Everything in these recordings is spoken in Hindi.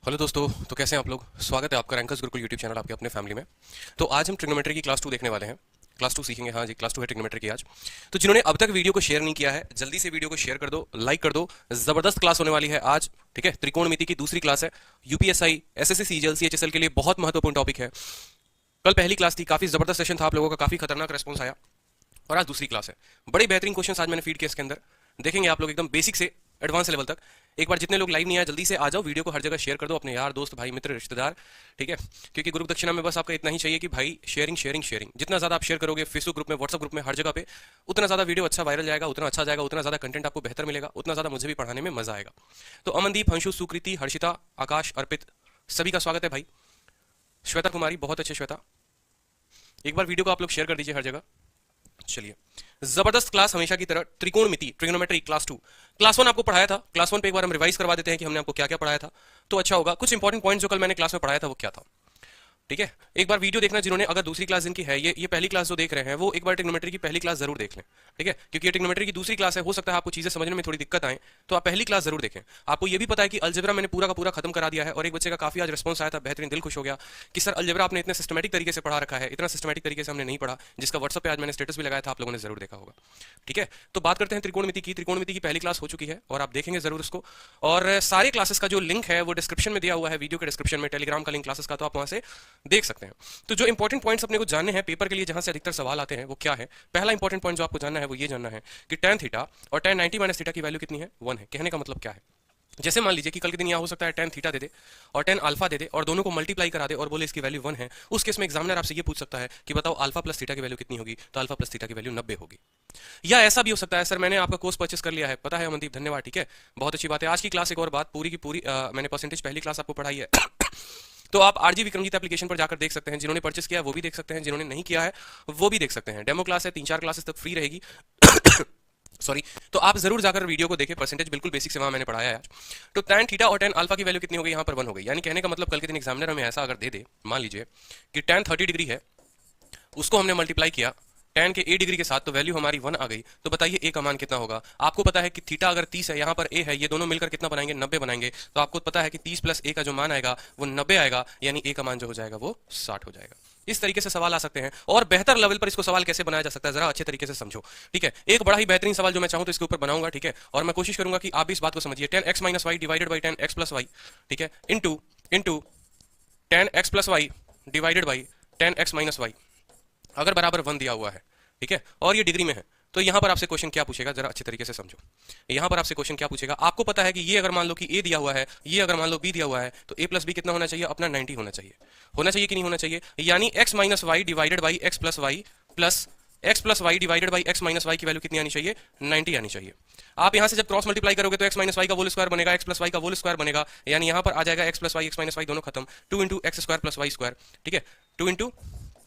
हेलो दोस्तों। तो कैसे हैं आप लोग। स्वागत है आपका रैंकर्स गुरुकुल यूट्यूब चैनल आपके अपने फैमिली में। तो आज हम ट्रिग्नोमेट्री की क्लास 2 देखने वाले हैं। क्लास 2 सीखेंगे। हाँ जी, क्लास 2 है ट्रिग्नोमेट्री की आज। तो जिन्होंने अब तक वीडियो को शेयर नहीं किया है, जल्दी से वीडियो को शेयर कर दो, लाइक कर दो। जबरदस्त क्लास होने वाली है आज। ठीक है, त्रिकोणमिति की दूसरी क्लास है। यूपीएसआई, एसएससी, सीजीएल, सीएचएसएल के लिए बहुत महत्वपूर्ण टॉपिक है। कल पहली क्लास थी, काफी जबरदस्त सेशन था, आप लोगों का काफी खतरनाक रेस्पॉन्स आया। और आज दूसरी क्लास है। बड़े बेहतरीन क्वेश्चन आज मैंने फीड किए इसके अंदर। देखेंगे आप लोग एकदम बेसिक से एडवांस लेवल तक। एक बार जितने लोग लाइव नहीं आए जल्दी से आ जाओ, वीडियो को हर जगह शेयर कर दो अपने यार दोस्त भाई मित्र रिश्तेदार। ठीक है, क्योंकि ग्रुप दक्षिणा में बस आपका इतना ही चाहिए कि भाई शेयरिंग शेयरिंग शेयरिंग। जितना ज्यादा आप शेयर करोगे फेसबुक ग्रुप में, व्हाट्सएप ग्रुप में, हर जगह पे, उतना ज्यादा वीडियो अच्छा वायरल जाएगा, उतना अच्छा जाएगा, उतना ज्यादा कंटेंट आपको बेहतर मिलेगा, उतना ज्यादा मुझे भी पढ़ाने में मजा आएगा। तो अमनदीप, हंशु, सुकृति, हर्षिता, आकाश, अर्पित, सभी का स्वागत है भाई। श्वेता कुमारी, बहुत अच्छे श्वेता। एक बार वीडियो को आप लोग शेयर कर दीजिए हर जगह। चलिए, जबरदस्त क्लास हमेशा की तरह, त्रिकोणमिति ट्रिग्नोमेट्री क्लास 2। क्लास 1 आपको पढ़ाया था, क्लास 1 पे एक बार हम रिवाइज करवा देते हैं कि हमने आपको क्या क्या पढ़ाया था, तो अच्छा होगा। कुछ इंपॉर्टेंट पॉइंट जो कल मैंने क्लास में पढ़ाया था वो क्या था। ठीक है, एक बार वीडियो देखना जिन्होंने, अगर दूसरी क्लास जिनकी है, ये पहली क्लास जो देख रहे हैं वो एक बार ट्रिग्नोमेट्री की पहली क्लास जरूर देख लें। ठीक है, क्योंकि ये ट्रिग्नोमेट्री की दूसरी क्लास है, हो सकता है आपको चीजें समझने में थोड़ी दिक्कत आए, तो आप पहली क्लास जरूर देखें। आपको ये भी पता है कि अलजेब्रा मैंने पूरा का पूरा खत्म करा दिया है, और एक बच्चे का काफी आज रिस्पॉन्स आया था, बेहतरीन, दिल खुश हो गया कि सर अलजेब्रा आपने इतने सिस्टमेटिक तरीके से पढ़ा रखा है, इतना सिस्टमेटिक तरीके से हमने नहीं पढ़ा, जिसका व्हाट्सएप पे आज मैंने स्टेटस भी लगाया था, आप लोगों ने जरूर देखा होगा। ठीक है, तो बात करते हैं त्रिकोणमिति की। त्रिकोणमिति की पहली क्लास हो चुकी है और आप देखेंगे जरूर उसको। और सारे क्लासेस का जो लिंक है वो डिस्क्रिप्शन में दिया हुआ है, वीडियो के डिस्क्रिप्शन में, टेलीग्राम का लिंक क्लासेस का, तो आप वहां से देख सकते हैं। तो जो इंपॉर्टेंट पॉइंट्स अपने को जानने हैं पेपर के लिए, जहां से अधिकतर सवाल आते हैं, वो क्या है। पहला इंपॉर्टेंट पॉइंट जो आपको जानना है वो ये जानना है कि tan थीटा और tan 90 माइनस थीटा की वैल्यू कितनी है, 1 है। कहने का मतलब क्या है, जैसे मान लीजिए कि कल के दिन यहाँ हो सकता है tan थीटा दे दे और tan अल्फा दे दे और दोनों को मल्टीप्लाई करा दे और बोले इसकी वैल्यू 1 है। उस केस में एग्जामिनर आपसे ये पूछ सकता है कि बताओ अल्फा प्लस थीटा की वैल्यू कितनी होगी, तो अल्फा प्लस थीटा की वैल्यू 90 होगी। या ऐसा भी हो सकता है, सर मैंने आपका कोर्स परचेस कर लिया है, पता है अमनदीप, धन्यवाद। ठीक है, बहुत अच्छी बात है। आज की क्लास एक और बात, पूरी की पूरी मैंने परसेंटेज पहली क्लास आपको पढ़ाई है। तो आप आरजी विक्रमजीत एप्लीकेशन पर जाकर देख सकते हैं, जिन्होंने परचेस किया है वो भी देख सकते हैं, जिन्होंने नहीं किया है वो भी देख सकते हैं। डेमो क्लास है, 3-4 क्लासेस तक फ्री रहेगी। सॉरी, तो आप जरूर जाकर वीडियो को देखें, परसेंटेज बिल्कुल बेसिक से वहां मैंने पढ़ाया है आज। तो tan थीटा और tan अल्फा की वैल्यू कितनी हो गई, यहाँ पर 1 हो गई। यानी कहने का मतलब कल के दिन एग्जामिनर हमें ऐसा अगर दे दे, मान लीजिए कि tan 30 डिग्री है, उसको हमने मल्टीप्लाई किया tan के a डिग्री के साथ, तो वैल्यू हमारी 1 आ गई। तो बताइए a का मान कितना होगा। आपको पता है कि थीटा अगर 30 है, यहाँ पर a है, ये दोनों मिलकर कितना बनाएंगे, 90 बनाएंगे। तो आपको पता है कि 30 प्लस a का जो मान आएगा वो 90 आएगा, यानी a का मान जो हो जाएगा वो 60 हो जाएगा। इस तरीके से सवाल आ सकते हैं, और बेहतर लेवल पर इसको सवाल कैसे बनाया जा सकता है जरा अच्छे तरीके से समझो। ठीक है, एक बड़ा ही बेहतरीन सवाल जो मैं चाहूं तो इसके ऊपर बनाऊंगा। ठीक है, और मैं कोशिश करूंगा कि आप भी इस बात को समझिए। tan x minus y divided by tan x plus y, ठीक है, into into tan x plus y divided by tan x minus y, अगर बराबर 1 दिया हुआ है, ठीक है, और ये डिग्री में है, तो यहां पर आपसे क्वेश्चन क्या पूछेगा जरा अच्छे तरीके से समझो। यहां पर आपसे क्वेश्चन क्या पूछेगा, आपको पता है कि ये अगर मान लो कि a दिया हुआ है, ये अगर मान लो b दिया हुआ है, तो a प्लस b कितना होना चाहिए, अपना 90 होना चाहिए। होना चाहिए कि नहीं होना चाहिए, यानी x minus y divided by x plus y plus x plus y divided by x minus y की वैल्यू कितनी आनी चाहिए, 90 आनी चाहिए। आप यहां से जब क्रॉस मल्टीप्लाई करोगे तो x माइनस वाई का होल स्क्वायर बनेगा, x प्लस वाई का होल स्क्वायर बनेगा, यानी यहां पर आ जाएगा x plus y x minus y दोनों खत्म, 2 into x square plus y square. ठीक है, 2 इंटू,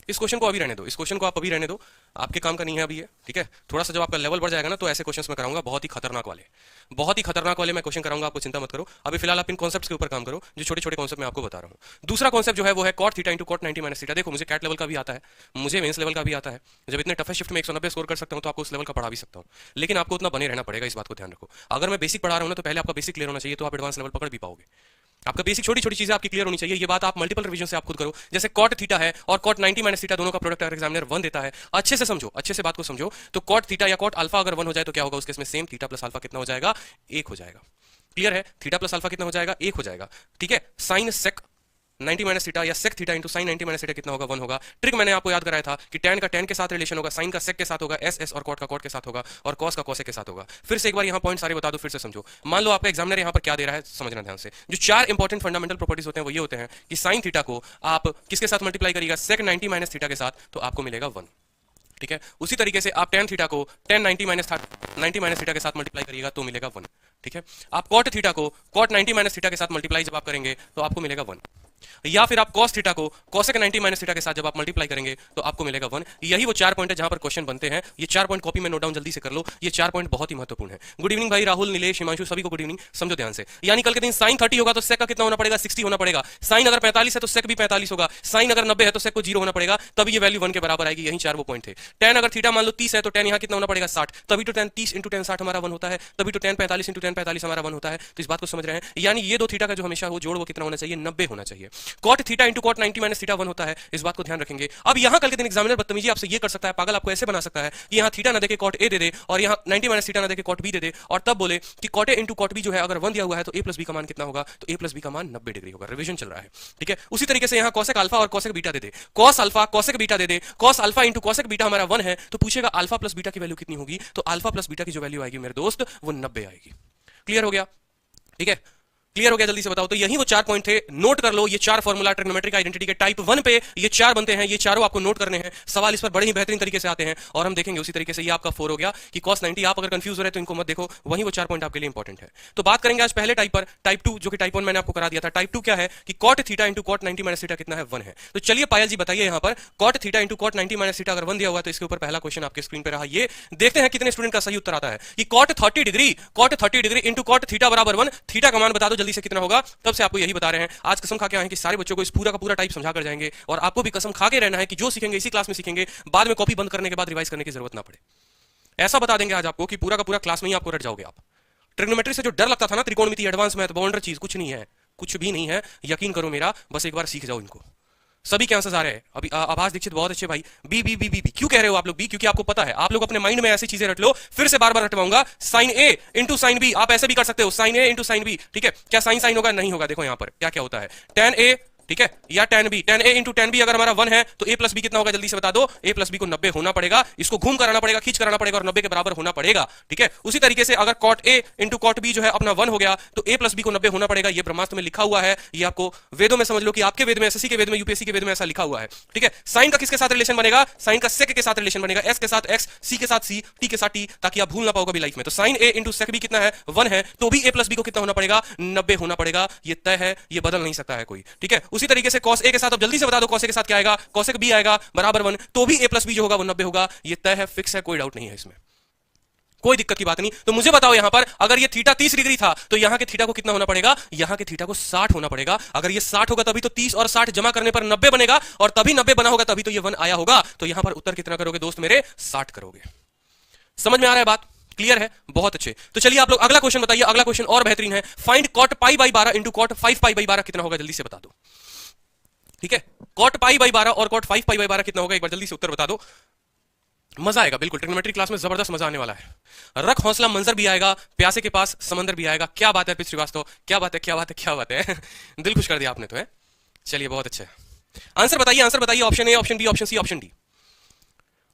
इस क्वेश्चन को अभी रहने दो, इस क्वेश्चन को आप अभी रहने दो, आपके काम का नहीं है अभी ये। ठीक है, थोड़ा सा जब आपका लेवल बढ़ जाएगा ना, तो ऐसे क्वेश्चंस मैं कराऊंगा, बहुत ही खतरनाक वाले, बहुत ही खतरनाक वाले मैं क्वेश्चन कराऊंगा, आपको चिंता मत करो। अभी फिलहाल आप इन कॉन्सेप्ट्स के ऊपर काम करो, जो छोटे छोटे कॉन्सेप्ट मैं आपको बता रहा हूं। दूसरा कॉन्सेप्ट जो है वो है cot theta into cot 90 minus theta. देखो, मुझे कैट लेवल का भी आता है, मुझे मेंस लेवल का भी आता है। जब इतने टफेस्ट शिफ्ट में 190 स्कोर कर सकता हूं, तो आपको उस लेवल का पढ़ा भी सकता हूं, लेकिन आपको उतना बने रहना पड़ेगा, इस बात को ध्यान रखो। अगर मैं बेसिक पढ़ा रहा हूं ना, तो पहले आपका बेसिक क्लियर होना चाहिए, तो आप एडवांस लेवल पकड़ भी पाओगे। आपका बेसिक छोटी छोटी चीजें आपकी क्लियर होनी चाहिए, ये बात आप मल्टीपल रिवीजन से आप खुद करो। जैसे कॉट थीटा है और कॉट 90 माइनस थीटा, दोनों का प्रोडक्ट अगर एग्जामिनर 1 देता है, अच्छे से समझो, अच्छे से बात को समझो। तो कॉट थीटा या कॉट अल्फा अगर 1 हो जाए तो क्या होगा, उसके इसमें सेम थीटा प्लस अल्फा कितना हो जाएगा, 1 हो जाएगा। क्लियर है, थीटा प्लस अल्फा कितना हो जाएगा, 1 हो जाएगा। ठीक है, साइन सेक 90 माइनस थीटा या sec theta into sine 90 minus theta कितना होगा, 1 होगा। ट्रिक मैंने आपको याद कराया था कि tan का tan के साथ रिलेशन होगा, साइन का सेक के साथ होगा, एस एस, और कॉट का कॉट के साथ होगा, और कॉस का कॉसेक के साथ होगा। फिर से एक बार यहाँ पॉइंट सारे बता दो, फिर से समझो। मान लो आपका एग्जामिनर यहाँ पर क्या दे रहा है, समझना ध्यान से। जो 4 इंपॉर्टेंट फंडामेंटल प्रॉपर्टीज होते हैं वो ये होते हैं कि साइन थीटा को आप किसके साथ मल्टीप्लाई करिएगा, सेक 90 माइनस थीटा के साथ, तो आपको मिलेगा 1। ठीक है, उसी तरीके से आप tan थीटा को tan 90 माइनस थीटा के साथ मल्टीप्लाई करिएगा तो मिलेगा 1। ठीक है, आप cot थीटा को cot 90 माइनस थीटा के साथ मल्टीप्लाई जब आप करेंगे तो आपको मिलेगा 1। या फिर आप cos थीटा को cosec 90 माइनस थीटा के साथ जब आप मल्टीप्लाई करेंगे तो आपको मिलेगा 1। यही वो 4 पॉइंट है जहां पर क्वेश्चन बनते हैं। ये 4 पॉइंट कॉपी में नोट डाउन जल्दी से कर लो, ये 4 पॉइंट बहुत ही महत्वपूर्ण है। गुड इवनिंग भाई राहुल, नीलेश, हिमांशु, सभी को गुड इवनिंग। समझो ध्यान से, यानी कल के दिन साइन 30 होगा तो सेक का कितना होना पड़ेगा? 60 होना पड़ेगा। साइन अगर 45 है तो सेक भी 45 होगा। साइन अगर 90 है तो सेक को 0 होना पड़ेगा, तभी ये वैल्यू 1 के बराबर आएगी। यही 4 वो पॉइंट थे। tan अगर थीटा मान लो 30 है तो tan यहां कितना होना पड़ेगा? 60, तभी तो tan 30 इंटू tan 60 हमारा 1 होता है, तभी तो tan 45 इंटू tan 45 हमारा 1 होता है। तो इस बात को समझ रहे हैं? यानी ये दो थीटा का जो हमेशा वो जोड़ वो कितना होना चाहिए? 90 होना चाहिए। cot theta into cot 90 minus theta 1 होता है, इस बात को ध्यान रखेंगे। अब यहां कल के दिन एग्जामिनर बदतमीजी आपसे ये कर सकता है, पागल आपको ऐसे बना सकता है कि यहां थीटा ना देके cot a दे दे और यहां 90 माइनस थीटा ना देके cot b दे दे और तब बोले कि cot a into cot b जो है अगर 1 दिया हुआ है तो a प्लस b का मान कितना होगा? तो a प्लस b का मान 90 डिग्री होगा। रिवीजन चल रहा है, ठीक है। उसी तरीके से यहां cosec अल्फा और cosec बीटा दे दे, cos अल्फा cosec बीटा दे दे, cos alpha into cosec beta हमारा 1 है तो पूछेगा अल्फा प्लस बीटा की वैल्यू कितनी होगी? तो अल्फा प्लस बीटा की जो वैल्यू आएगी मेरे दोस्त वो 90 आएगी। क्लियर हो गया? ठीक है, क्लियर हो गया? जल्दी से बताओ। तो यही वो 4 पॉइंट थे, नोट कर लो। ये 4 फॉर्मूला ट्रिग्नोमेट्रिक आइडेंटिटी के टाइप 1 पे ये 4 बनते हैं, ये चारों आपको नोट करने हैं। सवाल इस पर बड़े ही बेहतरीन तरीके से आते हैं और हम देखेंगे उसी तरीके से। ये आपका 4 हो गया कि cos 90। आप अगर कंफ्यूज हो रहे हैं तो इनको मत देखो, वही वो 4 पॉइंट आपके लिए इंपॉर्टेंट है। तो बात करेंगे आज पहले टाइप पर, टाइप 2, जो कि टाइप 1 मैंने आपको करा दिया था। टाइप 2 क्या है कि cot theta into cot 90 minus theta कितना है? 1 है। तो चलिए पायल जी बताइए यहाँ पर cot theta into cot 90 minus theta अगर 1 दिया हुआ है तो इसके ऊपर पहला क्वेश्चन आपके स्क्रीन पर रहा। ये देखते हैं कितने स्टूडेंट का सही उत्तर आता है कि cot 30 degree into cot theta बराबर 1। थीटा का मान बता दो जल्दी से कितना होगा? तब से आपको यही बता रहे हैं। आज कसम खा के आए हैं कि सारे बच्चों को इस पूरा का पूरा टाइप समझा कर जाएंगे और आपको भी कसम खा के रहना है कि जो सीखेंगे इसी क्लास में सीखेंगे, बाद में कॉपी बंद करने के बाद रिवाइज करने की जरूरत ना पड़े। ऐसा बता देंगे आज आपको कि पूरा का पूरा क्लास में ही आपको रट जाओगे आप। ट्रिग्नोमेट्री से जो डर लगता था ना, त्रिकोणमिति, एडवांस मैथ, बाउंड्री चीज कुछ नहीं है, कुछ भी नहीं है। यकीन करो मेरा, बस एक बार सीख जाओ इनको। सभी के आंसर्स आ रहे हैं। अभी आभास दीक्षित बहुत अच्छे भाई। B B B B B क्यों कह रहे हो आप लोग बी? क्योंकि आपको पता है। आप लोग अपने माइंड में ऐसी चीजें रट लो, फिर से बार बार रटवाऊंगा। साइन ए इंटू साइन बी, आप ऐसे भी कर सकते हो, साइन ए इंटू साइन बी, ठीक है। क्या साइन साइन होगा? नहीं होगा। देखो यहां पर क्या क्या होता है, tan ए, ठीक है, या tan b। tan a into tan b अगर हमारा 1 है तो a प्लस बी कितना होगा? जल्दी से बता दो। a प्लस बी को 90 होना पड़ेगा, इसको घूम कराना पड़ेगा, खींच कराना पड़ेगा और 90 के बराबर होना पड़ेगा, ठीक है। उसी तरीके से अगर cot a into cot b जो है अपना 1 हो गया तो a प्लस बी को 90 होना पड़ेगा। ये ब्रह्मास्त्र में लिखा हुआ है, ये आपको वेदों में समझ लो कि आपके वेद में, एसएससी के वेद में, यूपीएससी के वेद में ऐसा लिखा हुआ है, ठीक है। साइन का किसके साथ रिलेशन बनेगा? साइन का सेक के साथ रिलेशन बनेगा, एस के साथ एक्स, सी के साथ सी, टी के साथ टी, ताकि आप भूल ना पाओ कभी लाइफ में। तो साइन ए इंटू सेक बी कितना है? 1 है, तो भी a प्लस बी को कितना होना पड़ेगा? 90 होना पड़ेगा। ये तय है, ये बदल नहीं सकता है कोई, ठीक है। उसी तरीके से cos a के साथ, अब जल्दी से बता दो cos a के साथ क्या आएगा? cosec b आएगा बराबर 1, तो भी a प्लस बी जो होगा वो 90 होगा। ये तय है, फिक्स है, कोई डाउट नहीं है इसमें, कोई दिक्कत की बात नहीं। तो मुझे बताओ यहां पर अगर ये थीटा 30 डिग्री था तो यहां के थीटा को कितना होना पड़ेगा? यहां के थीटा को 60 होना पड़ेगा। अगर ये 60 होगा तभी तो 30 और 60 जमा करने पर 90 बनेगा, और तभी 90 बना होगा तभी तो ये 1 आया होगा। तो यहां पर उत्तर कितना करोगे दोस्त मेरे? 60 करोगे। समझ में आ रहा है बात? क्लियर है? बहुत अच्छे। तो चलिए आप लोग अगला क्वेश्चन बताइए। अगला क्वेश्चन और बेहतरीन है। Find cot pi by 12 into cot 5 pi by 12 कितना होगा? जल्दी से बता दो, ठीक है। cot पाई बाई 12 और cot 5 पाई बाई 12 कितना होगा? एक बार जल्दी से उत्तर बता दो। मजा आएगा बिल्कुल, ट्रिग्नोमेट्री क्लास में जबरदस्त मजा आने वाला है। रख हौसला, मंजर भी आएगा, प्यासे के पास समंदर भी आएगा। क्या बात है अर्पित श्रीवास्तव, क्या बात है, क्या बात है, क्या बात है। दिल खुश कर दिया आपने तो है। चलिए बहुत अच्छा है। आंसर बताइए, आंसर बताइए। Option A, option B, option C, option D.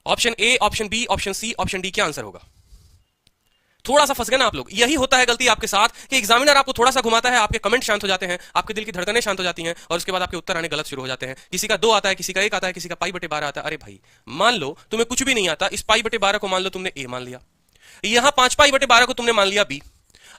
Option A, option B, option C, option D, क्या आंसर होगा? थोड़ा सा फंस गए ना आप लोग। यही होता है गलती आपके साथ कि एग्जामिनर आपको थोड़ा सा घुमाता है, आपके कमेंट शांत हो जाते हैं, आपके दिल की धड़कनें शांत हो जाती हैं और उसके बाद आपके उत्तर आने गलत शुरू हो जाते हैं। किसी का 2 आता है, किसी का 1 आता है, किसी का पाई बटे 12 आता है। अरे भाई मान लो तुम्हें कुछ भी नहीं आता, इस पाई बटे 12 को मान लो तुमने ए मान लिया, यहां 5 पाई बटे 12 को तुमने मान लिया बी।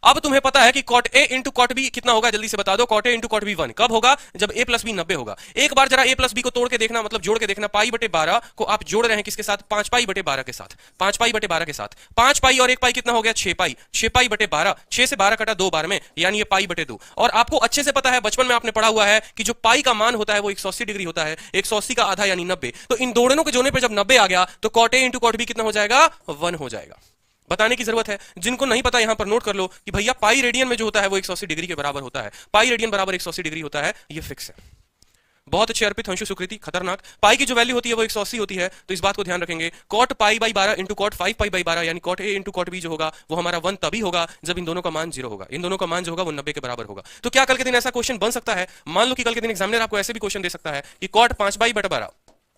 अब तुम्हें पता है कि cot a into cot b कितना होगा? जल्दी से बता दो। cot a into cot b 1 कब होगा? जब a प्लस बी 90 होगा। एक बार जरा a प्लस बी को तोड़ के देखना, मतलब जोड़ के देखना। पाई बटे 12 को आप जोड़ रहे हैं किसके साथ? 5 पाई बटे 12 के साथ। 5 पाई बटे 12 के साथ 5 पाई और 1 पाई कितना हो गया? 6 पाई। 6 पाई बटे 12, 6 से 12 कटा 2 बार में, यानी ये पाई बटे 2। और आपको अच्छे से पता है, बचपन में आपने पढ़ा हुआ है कि जो पाई का मान होता है वो 180 डिग्री होता है, 180 का आधा यानी 90। तो इन दोनों के जोड़ने पर जब 90 आ गया तो cot a into cot b कितना हो जाएगा? 1 हो जाएगा। बताने की जरूरत है, जिनको नहीं पता यहां पर नोट कर लो कि भैया पाई रेडियन में जो होता है वो 180 डिग्री के बराबर होता है। पाई रेडियन बराबर 180 डिग्री होता है, ये फिक्स है। बहुत अच्छे अर्पित, हंशु, सुकृति, खतरनाक। पाई की जो वैल्यू होती है वो 180 होती है, तो इस बात को ध्यान रखेंगे। cot pi by 12 into cot 5 pi by 12 यानी cot a into cot b जो होगा वो हमारा 1 तभी होगा जब इन दोनों का मान 0 होगा। इन दोनों का मान जो होगा वो 90 के बराबर होगा। तो क्या कल के दिन ऐसा क्वेश्चन बन सकता है? मान लो कि कल के दिन एग्जामिनर आपको ऐसे भी क्वेश्चन दे सकता है कि cot 5 बाई बटा 12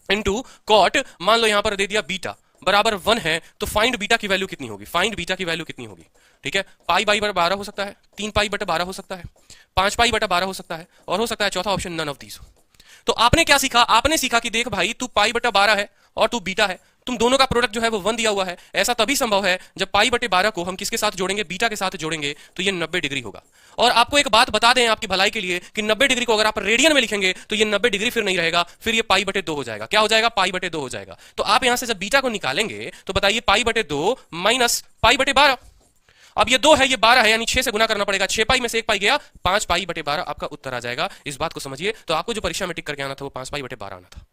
इंटू cot, मान लो यहां पर दे दिया बीटा बराबर 1 है, तो फाइंड बीटा की वैल्यू कितनी होगी? फाइंड बीटा की वैल्यू कितनी होगी? ठीक है, पाई बाई बटा 12 हो सकता है, 3 पाई बटा 12 हो सकता है, 5 पाई बटा 12 हो सकता है, और हो सकता है चौथा ऑप्शन नन ऑफ दीस हो। तो आपने क्या सीखा? आपने सीखा कि देख भाई तू पाई बटा 12 है और तू बीटा है, तुम दोनों का प्रोडक्ट जो है वो 1 दिया हुआ है। ऐसा तभी संभव है जब पाई बटे 12 को हम किसके साथ जोड़ेंगे, बीटा के साथ जोड़ेंगे, तो ये 90 डिग्री होगा। और आपको एक बात बता दें आपकी भलाई के लिए कि 90 डिग्री को अगर आप रेडियन में लिखेंगे तो ये 90 डिग्री फिर नहीं रहेगा, फिर ये पाई बटे 2 हो जाएगा। क्या हो जाएगा, पाई बटे 2 हो जाएगा। तो आप यहां से जब बीटा को निकालेंगे तो बताइए पाई बटे 2 माइनस पाई बटे 12। अब ये 2 है, ये 12 है, यानी 6 से गुना करना पड़ेगा। 6 पाई में से 1 पाई गया, 5 पाई बटे 12 आपका उत्तर आ जाएगा। इस बात को समझिए। तो आपको जो परीक्षा में टिक करके आना था वो 5 पाई बटे 12 आना था।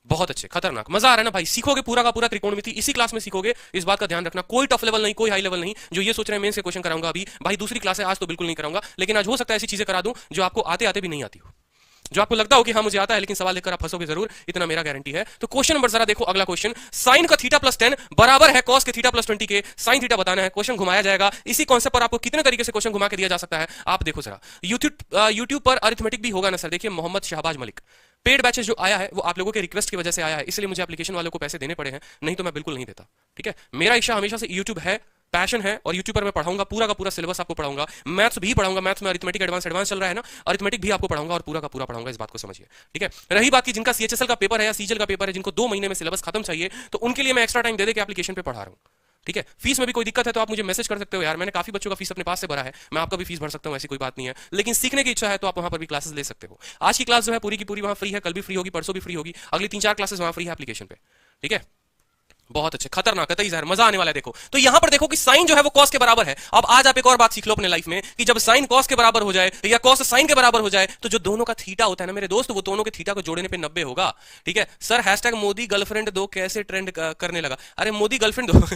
बहुत अच्छे, खतरनाक, मजा आ रहा है ना भाई, सीखोगे पूरा का पूरा त्रिकोणमिति इसी क्लास में सीखोगे। इस बात का ध्यान रखना, कोई टफ लेवल नहीं, कोई हाई लेवल नहीं। जो ये सोच रहे हैं मेन से क्वेश्चन कराऊंगा अभी, भाई दूसरी क्लास है, आज तो बिल्कुल नहीं कराऊंगा, लेकिन आज हो सकता है ऐसी चीजें करा दूं जो आपको आते आते भी नहीं आती हो, जो आपको लगता हो कि हाँ मुझे आता है, लेकिन सवाल लेकर आप फंसोगे जरूर, इतना मेरा गारंटी है। तो क्वेश्चन नंबर जरा देखो, अगला क्वेश्चन, साइन का थीटा प्लस 10 बराबर है कॉस के थीटा प्लस 20 के। साइन थीटा बताना है, क्वेश्चन घुमाया जाएगा। इसी कॉन्सेप्ट पर आपको कितने तरीके से क्वेश्चन घुमा के दिया जा सकता है आप देखो जरा। यूट्यूब पर अरिथमेटिक भी होगा ना सर, देखिए मोहम्मद शहबाज मलिक। पेड बैचेस जो आया है वो आप लोगों के रिक्वेस्ट की वजह से आया है, इसलिए मुझे एप्लीकेशन वालों को पैसे देने पड़े हैं, नहीं तो मैं बिल्कुल नहीं देता। ठीक है, मेरा इच्छा हमेशा से यूट्यूब है, पैशन है, और यूट्यूब पर मैं पढ़ाऊंगा, पूरा का पूरा सिलेबस आपको पढ़ाऊंगा। मैथ्स भी पढ़ाऊंगा, मैथ्स में अरिथमेटिक एडवांस चल रहा है ना, अरिथमेटिक भी आपको पढ़ाऊंगा और पूरा का पूरा पढ़ाऊंगा, इस बात को समझिए। ठीक है, रही बात की जिनका सीएचएसएल का पेपर है या सीजीएल का पेपर है, जिनको 2 महीने में सिलेबस खत्म चाहिए, तो उनके लिए मैं एक्स्ट्रा टाइम दे के एप्लीकेशन पे पढ़ा रहा हूं। ठीक है, फीस में भी कोई दिक्कत है तो आप मुझे मैसेज कर सकते हो यार, मैंने काफी बच्चों का फीस अपने पास से भरा है, मैं आपका भी फीस भर सकता हूं, ऐसी कोई बात नहीं है। लेकिन सीखने की इच्छा है तो आप वहां पर भी क्लासेस ले सकते हो। आज की क्लास जो है पूरी की पूरी वहां फ्री है, कल भी फ्री होगी, परसों भी फ्री होगी, अगली 3-4 क्लासेस वहां फ्री है एप्लीकेशन पे। ठीक है, बहुत अच्छे, खतरनाक, कतई जहर, मजा आने वाला है। देखो तो यहां पर देखो कि साइन जो है वो कॉस के बराबर है। अब आज आप एक और बात सीख लो अपने लाइफ में कि जब साइन कॉस के बराबर हो जाए या कॉस साइन के बराबर हो जाए तो जो दोनों का थीटा होता है ना मेरे दोस्त, वो दोनों के थीटा को जोड़ने पे 90 होगा। ठीक है सर, हैशटैग मोदी गर्लफ्रेंड दो कैसे ट्रेंड करने लगा? अरे मोदी गर्लफ्रेंड दो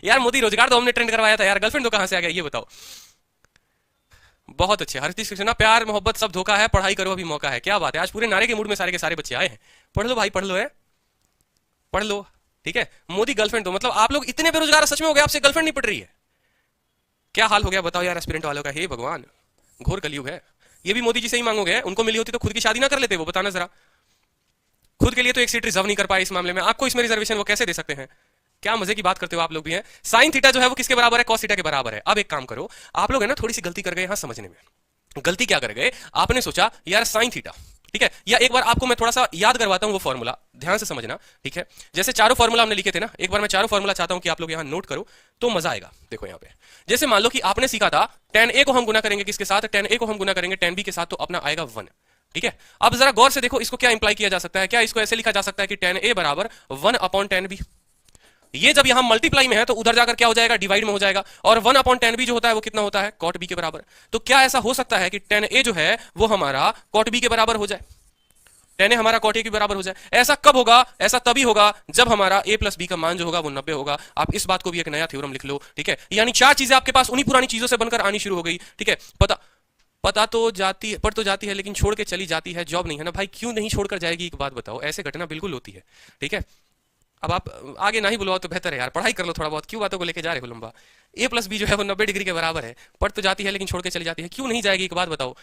यार, मोदी रोजगार दो हमने ट्रेंड करवाया था यार, गर्लफ्रेंड दो कहां से आ गया ये बताओ। बहुत अच्छे, हर चीज ना, प्यार मोहब्बत सब धोखा है, पढ़ाई करो अभी मौका है। क्या बात है, आज पूरे नारे के मूड में सारे के सारे बच्चे आए हैं। पढ़ लो भाई, पढ़ लो, है पढ़ लो। ठीक है, मोदी गर्लफ्रेंड दो, मतलब आप लोग इतने बेरोजगार सच में हो गए, आपसे गर्लफ्रेंड नहीं पड़ रही है? क्या हाल हो गया बताओ यार एस्पिरेंट वालों का, हे भगवान, घोर कलयुग है। ये भी मोदी जी से ही मांगोगे? उनको मिली होती तो खुद की शादी ना कर लेते वो, बताना जरा। खुद के लिए तो एक सीट रिजर्व नहीं कर पाए इस मामले में, आपको इसमें रिजर्वेशन वो कैसे दे सकते हैं? क्या मजे की बात करते हो आप लोग भी हैं। साइन थीटा जो है वो किसके बराबर है? कॉस थीटा के बराबर है। अब एक काम करो, आप लोग है ना थोड़ी सी गलती कर गए यहां समझने में। गलती क्या कर गए, आपने सोचा यार साइन थीटा, ठीक है, या एक बार आपको मैं थोड़ा सा याद करवाता हूं वो फॉर्मूला, ध्यान से समझना। ठीक है, जैसे चारों फॉर्मूला हमने लिखे थे ना, एक बार मैं चारों फॉर्मूला चाहता हूं कि आप लोग यहां नोट करो तो मजा आएगा। देखो यहां पे, जैसे मान लो कि आपने सीखा था tan a को हम गुना करेंगे किसके साथ? tan a को हम गुना करेंगे tan b के साथ, तो अपना आएगा 1। ठीक है, अब जरा गौर से देखो इसको क्या इंप्लाई किया जा सकता है। क्या इसको ऐसे लिखा जा सकता है कि tan a बराबर 1/tan b? ये जब यहां मल्टीप्लाई में है तो उधर जाकर क्या हो जाएगा? डिवाइड में हो जाएगा। और 1/tan b जो होता है वो कितना होता है? cot b के बराबर। तो क्या ऐसा हो सकता है कि tan a जो है वो हमारा cot b के बराबर हो जाए? tan a हमारा cot a के बराबर हो जाए। ऐसा कब होगा? ऐसा तभी होगा जब हमारा a प्लस बी का मान जो होगा वो 90 होगा। आप इस बात को भी एक नया थ्योरम लिख लो। ठीक है, यानी 4 चीजें आपके पास उन्हीं पुरानी चीजों से बनकर आनी शुरू हो गई। ठीक है, पता तो जाती है, पर तो जाती है लेकिन छोड़ के चली जाती है, जॉब नहीं है ना भाई। क्यों नहीं छोड़कर जाएगी एक बात बताओ, ऐसे घटना बिल्कुल होती है। ठीक है, अब आप आगे ना ही बुलवाओ तो बेहतर है यार, पढ़ाई कर लो थोड़ा बहुत, क्यों बातों को लेके जा रहे हो लंबा। a प्लस बी जो है वो 90 डिग्री के बराबर है, पढ़ तो जाती है लेकिन छोड़ के चली जाती है, क्यों नहीं जाएगी एक बात बताओ।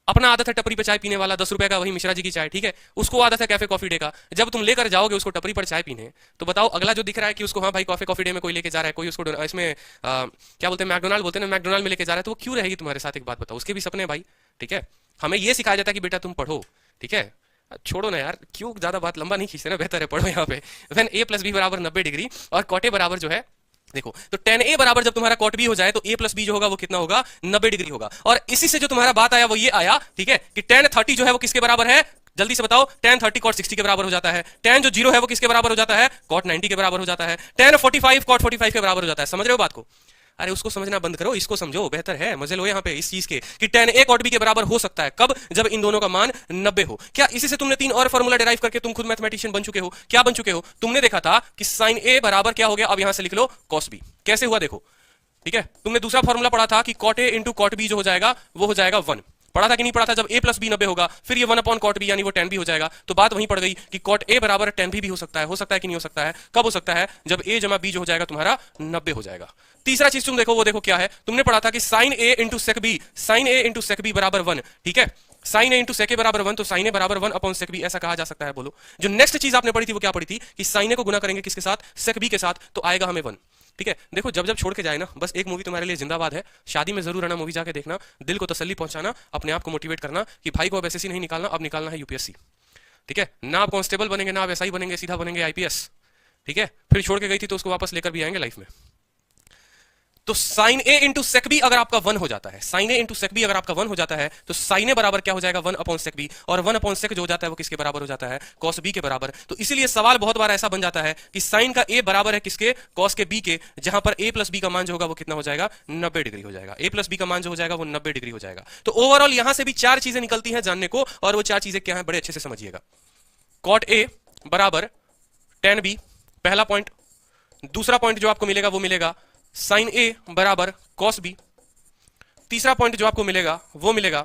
अपना आदत है टपरी पे चाय पीने वाला, 10 रुपए का वही मिश्रा जी की चाय, ठीक है, उसको आदत है कैफे कॉफी डे का। जब तुम लेकर जाओगे उसको टपरी पर चाय पीने, तो बताओ अगला जो दिख रहा है कि उसको हाँ भाई कॉफे कॉफी डे में कोई लेके जा रहा है, कोई उसको इसमें क्या बोलते हैं, मैकडोनाल्ड बोलते हैं, मैकडोनाल्ड में लेके जा रहा है, तो वो क्यों रहेगी तुम्हारे साथ एक बात बताओ। उसके भी सपने भाई। ठीक है, हमें ये सिखाया जाता है कि बेटा तुम पढ़ो। ठीक है, छोड़ो ना यार, क्यों ज्यादा बात लंबा नहीं खींचते ना, बेहतर है पढ़ो यहाँ पे। व्हेन a प्लस बी बराबर 90 डिग्री और cot a बराबर जो है, देखो तो tan a बराबर जब तुम्हारा cot b हो जाए तो a प्लस बी जो होगा वो कितना होगा? 90 डिग्री होगा। और इसी से जो तुम्हारा बात आया वो ये आया, ठीक है, कि tan 30 जो है वो किसके बराबर है? जल्दी से बताओ, tan 30 cot 60 के बराबर हो जाता है। tan जो 0 है वो किसके बराबर हो जाता है? cot 90 के बराबर हो जाता है। tan 45 cot 45 के बराबर हो जाता है। समझ रहे हो बात को? अरे उसको समझना बंद करो, इसको समझो, बेहतर है, मजे लो यहाँ पे इस चीज के कि tan a cot b के बराबर हो सकता है कब? जब इन दोनों का मान 90 हो। क्या इसी से तुमने 3 और फॉर्मूला डिराइव करके तुम खुद मैथमेटिशियन बन चुके हो? क्या बन चुके हो? तुमने देखा था कि sin a बराबर क्या हो गया, अब यहां से लिख लो cos b। कैसे हुआ देखो, ठीक है, तुमने दूसरा फॉर्मूला पढ़ा था कि cot a into cot b जो हो जाएगा वो हो जाएगा 1। पढ़ा था कि नहीं पढ़ा था? जब a प्लस बी 90 होगा फिर ये 1/cot b यानी वो tan b हो जाएगा। तो बात वहीं पड़ गई कि cot a बराबर tan b भी हो सकता है कि नहीं हो सकता है? कब हो सकता है? जब a जमा b जो हो जाएगा तुम्हारा 90 हो जाएगा। तीसरा चीज तुम देखो, वो देखो क्या है, तुमने पढ़ा था कि sin a into sec b, sin a into sec b बराबर 1। ठीक है, sin a into sec a बराबर 1, तो sin a बराबर 1/sec b ऐसा कहा जा सकता है। बोलो, जो नेक्स्ट चीज आपने पढ़ी थी वो क्या पढ़ी थी कि sin a को गुना करेंगे किसके साथ? sec b के साथ, तो आएगा हमें 1। ठीक है, देखो जब जब छोड़ के जाए ना, बस एक मूवी तुम्हारे लिए जिंदाबाद है, शादी में जरूर आना, मूवी जाके देखना, दिल को तसल्ली पहुंचाना, अपने आप को मोटिवेट करना कि भाई को अब एसएससी नहीं निकालना, अब निकालना है यूपीएससी। ठीक है, ना आप कांस्टेबल बनेंगे, ना आप एसआई बनेंगे, सीधा बनेंगे आईपीएस। ठीक है, फिर छोड़ के गई थी तो उसको वापस लेकर भी आएंगे लाइफ में। तो साइन ए इंटू सेक बी अगर आपका 1 हो जाता है, साइन ए इंटू सेक बी अगर आपका 1 हो जाता है, तो साइन ए बराबर क्या हो जाएगा, 1 अपॉन सेक बी, और 1 अपॉन सेक जो हो जाता है वो किसके बराबर हो जाता है, कॉस बी के बराबर। तो इसीलिए सवाल बहुत बार ऐसा बन जाता है कि साइन का ए बराबर है किसके, कॉस के बी के, जहां पर ए प्लस बी का मान जो होगा वो कितना हो जाएगा, 90 डिग्री हो जाएगा। ए प्लस बी का मान जो हो जाएगा वो 90 डिग्री हो जाएगा। तो ओवरऑल यहां से भी 4 चीजें निकलती हैं जानने को, और वो 4 चीजें क्या है बड़े अच्छे से समझिएगा। कॉट ए बराबर टेन बी, पहला पॉइंट। दूसरा पॉइंट जो आपको मिलेगा वो मिलेगा साइन ए बराबर कॉस बी। तीसरा पॉइंट जो आपको मिलेगा वो मिलेगा,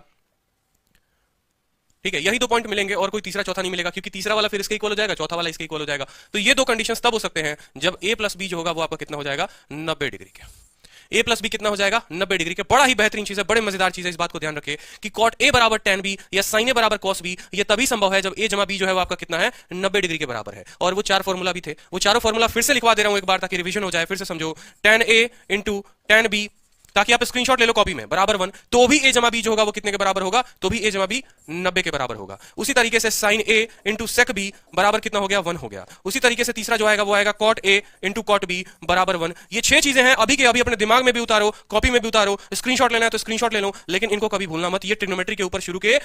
ठीक है, यही 2 पॉइंट मिलेंगे और कोई तीसरा चौथा नहीं मिलेगा, क्योंकि तीसरा वाला फिर इसके इक्वल हो जाएगा, चौथा वाला इसके इक्वल हो जाएगा। तो ये 2 कंडीशंस तब हो सकते हैं जब ए प्लस बी जो होगा वो आपका कितना हो जाएगा, 90 डिग्री के। ए प्लस बी कितना हो जाएगा, 90 डिग्री के। बड़ा ही बेहतरीन चीज है, बड़े मजेदार चीज है, इस बात को ध्यान रखिए कि कॉट ए बराबर टेन बी या साइन ए बराबर कॉस बी ये तभी संभव है जब ए जमा बी जो है वो आपका कितना है, 90 डिग्री के बराबर है। और वो 4 फॉर्मूला भी थे, वो चारों फॉर्मूला फिर से लिखवा दे रहा हूं एक बार ताकि रिवीजन हो जाए। फिर से समझो, टेन ए इंटू टेन बी, ताकि आप स्क्रीनशॉट ले लो कॉपी में, बराबर 1, तो भी ए जमा बी जो होगा वो कितने के बराबर होगा, तो भी ए जमा बी 90 के बराबर होगा। उसी तरीके से साइन ए इंटू सेक बी बराबर कितना हो गया, 1 हो गया। उसी तरीके से तीसरा जो आएगा वो आएगा cot A into cot B बराबर 1। ये 6 चीजें हैं, अभी के अभी अपने दिमाग में भी उतारो, कॉपी में भी उतारो, स्क्रीनशॉट लेना है तो स्क्रीनशॉट ले लो, लेकिन इनको कभी भूलना मत। ये ट्रिग्नोमेट्री के ऊपर शुरू के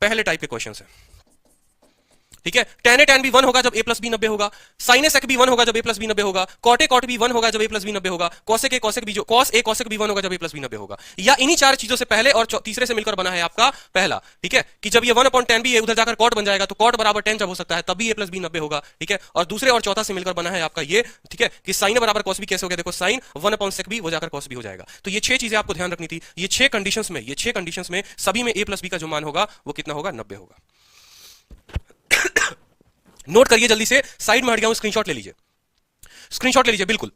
पहले टाइप के क्वेश्चन है, ठीक है। टेन ए टेन बी 1 होगा जब ए प्लस बी 90 होगा, साइन ए सेक बी 1 होगा जब ए प्लस बी 90 होगा, कॉट ए कॉट बी 1 होगा जब ए प्लस बी 90 होगा, कॉसेक ए कॉसेक बी जो कॉस ए कॉसेक बी 1 होगा जब ए प्लस बी 90 होगा। या इन्हीं 4 चीजों से पहले और तीसरे से मिलकर बना है आपका पहला, ठीक है, कि जब ये 1 अपॉन टेन बी उधर जाकर कॉट बन जाएगा तो कॉट बराबर 10 जब हो सकता है तब भी ए प्लस बी 90 होगा, ठीक है। और दूसरे और चौथा से मिलकर बना है आपका ये, ठीक है, कि साइन बराबर कॉस बी कैसे हो गया, देखो साइन 1 अपॉन सेक बी वो जाकर कॉस बी हो जाएगा। तो ये 6 चीजें आपको ध्यान रखनी थी। ये 6 कंडीशंस में सभी में ए प्लस बी का जो मान होगा वो कितना होगा, 90 होगा। नोट करिए जल्दी से, साइड में हट गया हूं, स्क्रीनशॉट ले लीजिए, स्क्रीनशॉट ले लीजिए बिल्कुल,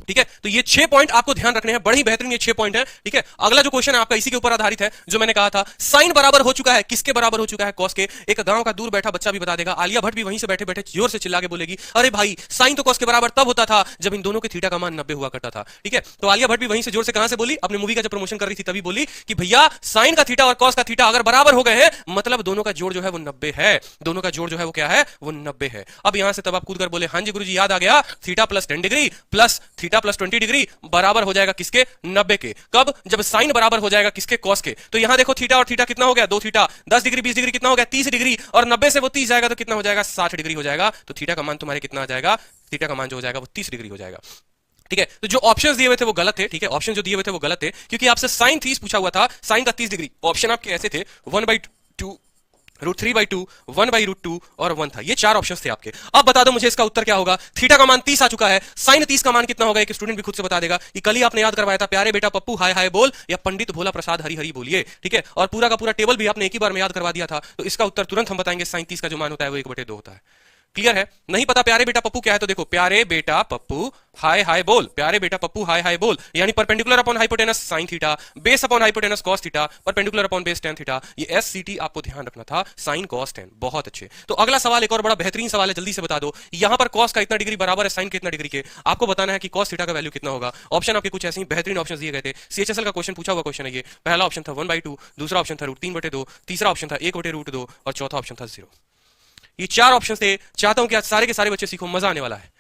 ठीक है। तो ये 6 पॉइंट आपको ध्यान रखने हैं, बड़े ही बेहतरीन ये 6 पॉइंट है, ठीक है। अगला जो क्वेश्चन है आपका इसी के ऊपर आधारित है, जो मैंने कहा था साइन बराबर हो चुका है किसके बराबर हो चुका है, कॉस के। एक गांव का दूर बैठा बच्चा भी बता देगा, आलिया भट्ट भी वहीं से बैठे बैठे जोर से चिल्ला के बोलेगी, अरे भाई साइन तो कॉस के बराबर तब होता था जब इन दोनों के थीटा का मान 90 हुआ करता था, ठीक है। तो आलिया भट्ट भी वहीं से जोर से कहां से बोली, अपने मूवी का जब प्रमोशन कर रही थी तभी बोली कि भैया साइन का थीटा और कॉस का थीटा अगर बराबर हो गए हैं मतलब दोनों का जोड़ जो है वो 90 है, दोनों का जोड़ जो है वो क्या है, वो 90 है। अब यहां से तब आप कूद कर बोले, हां जी गुरुजी याद आ गया, theta plus 10 degree plus theta plus 20 degree बराबर हो जाएगा किसके, 90 के। कब, जब साइन बराबर हो जाएगा किसके, कॉस के। तो यहां देखो थीटा और थीटा कितना हो गया, 2 थीटा, 10 डिग्री 20 डिग्री कितना हो गया, 30 डिग्री, और 90 से वो 30 जाएगा तो कितना हो जाएगा, 60 डिग्री हो जाएगा। तो थीटा का मान तुम्हारे कितना आ जाएगा, थीटा का मान जो हो जाएगा वो 30 डिग्री हो जाएगा, ठीक है। तो जो ऑप्शंस दिए हुए थे वो गलत थे, ठीक है, ऑप्शन जो दिए हुए थे वो गलत थे, क्योंकि आपसे साइन 30 पूछा हुआ था, साइन का 30 डिग्री। ऑप्शन आपके ऐसे थे 1/2 √3/2 1/√2 और 1 था। ये 4 ऑप्शंस थे आपके। अब बता दो मुझे इसका उत्तर क्या होगा। थीटा का मान 30 आ चुका है, साइन 30 का मान कितना होगा, एक स्टूडेंट भी खुद से बता देगा। ये कल ही आपने याद करवाया था, प्यारे बेटा पप्पू हाय हाय बोल या पंडित भोला प्रसाद हरि हरि बोलिए, ठीक है। और पूरा का पूरा टेबल भी आपने एक ही बार में याद करवा दिया था। तो इसका उत्तर तुरंत हम बताएंगे, साइन 30 का जो मान होता है वो 1/2 होता है। क्लियर है। नहीं पता प्यारे बेटा पप्पू क्या है, तो देखो प्यारे बेटा पप्पू हाय हाय बोल, प्यारे बेटा पप्पू हाय हाय बोल, यानी perpendicular upon hypotenuse sine theta, base upon hypotenuse cos theta, perpendicular upon base tan theta. ये SCT आपको ध्यान रखना था, साइन कॉस tan। बहुत अच्छे। तो अगला सवाल एक और बड़ा बेहतरीन सवाल है, जल्दी से बता दो। यहां पर कॉस का इतना डिग्री बराबर है साइन के इतना डिग्री के, आपको बताना है कि कॉस थीटा का वैल्यू कितना होगा। ऑप्शन आपके कुछ ऐसे ही बेहतरीन ऑप्शन दिए गए थे, CHSL का क्वेश्चन पूछा हुआ क्वेश्चन है ये। पहला ऑप्शन था 1/2, दूसरा ऑप्शन था √3/2, तीसरा ऑप्शन था 1/√2 और चौथा ऑप्शन था 0। ये 4 ऑप्शन थे। चाहता हूं कि आज सारे के सारे बच्चे सीखो, मजा आने वाला है।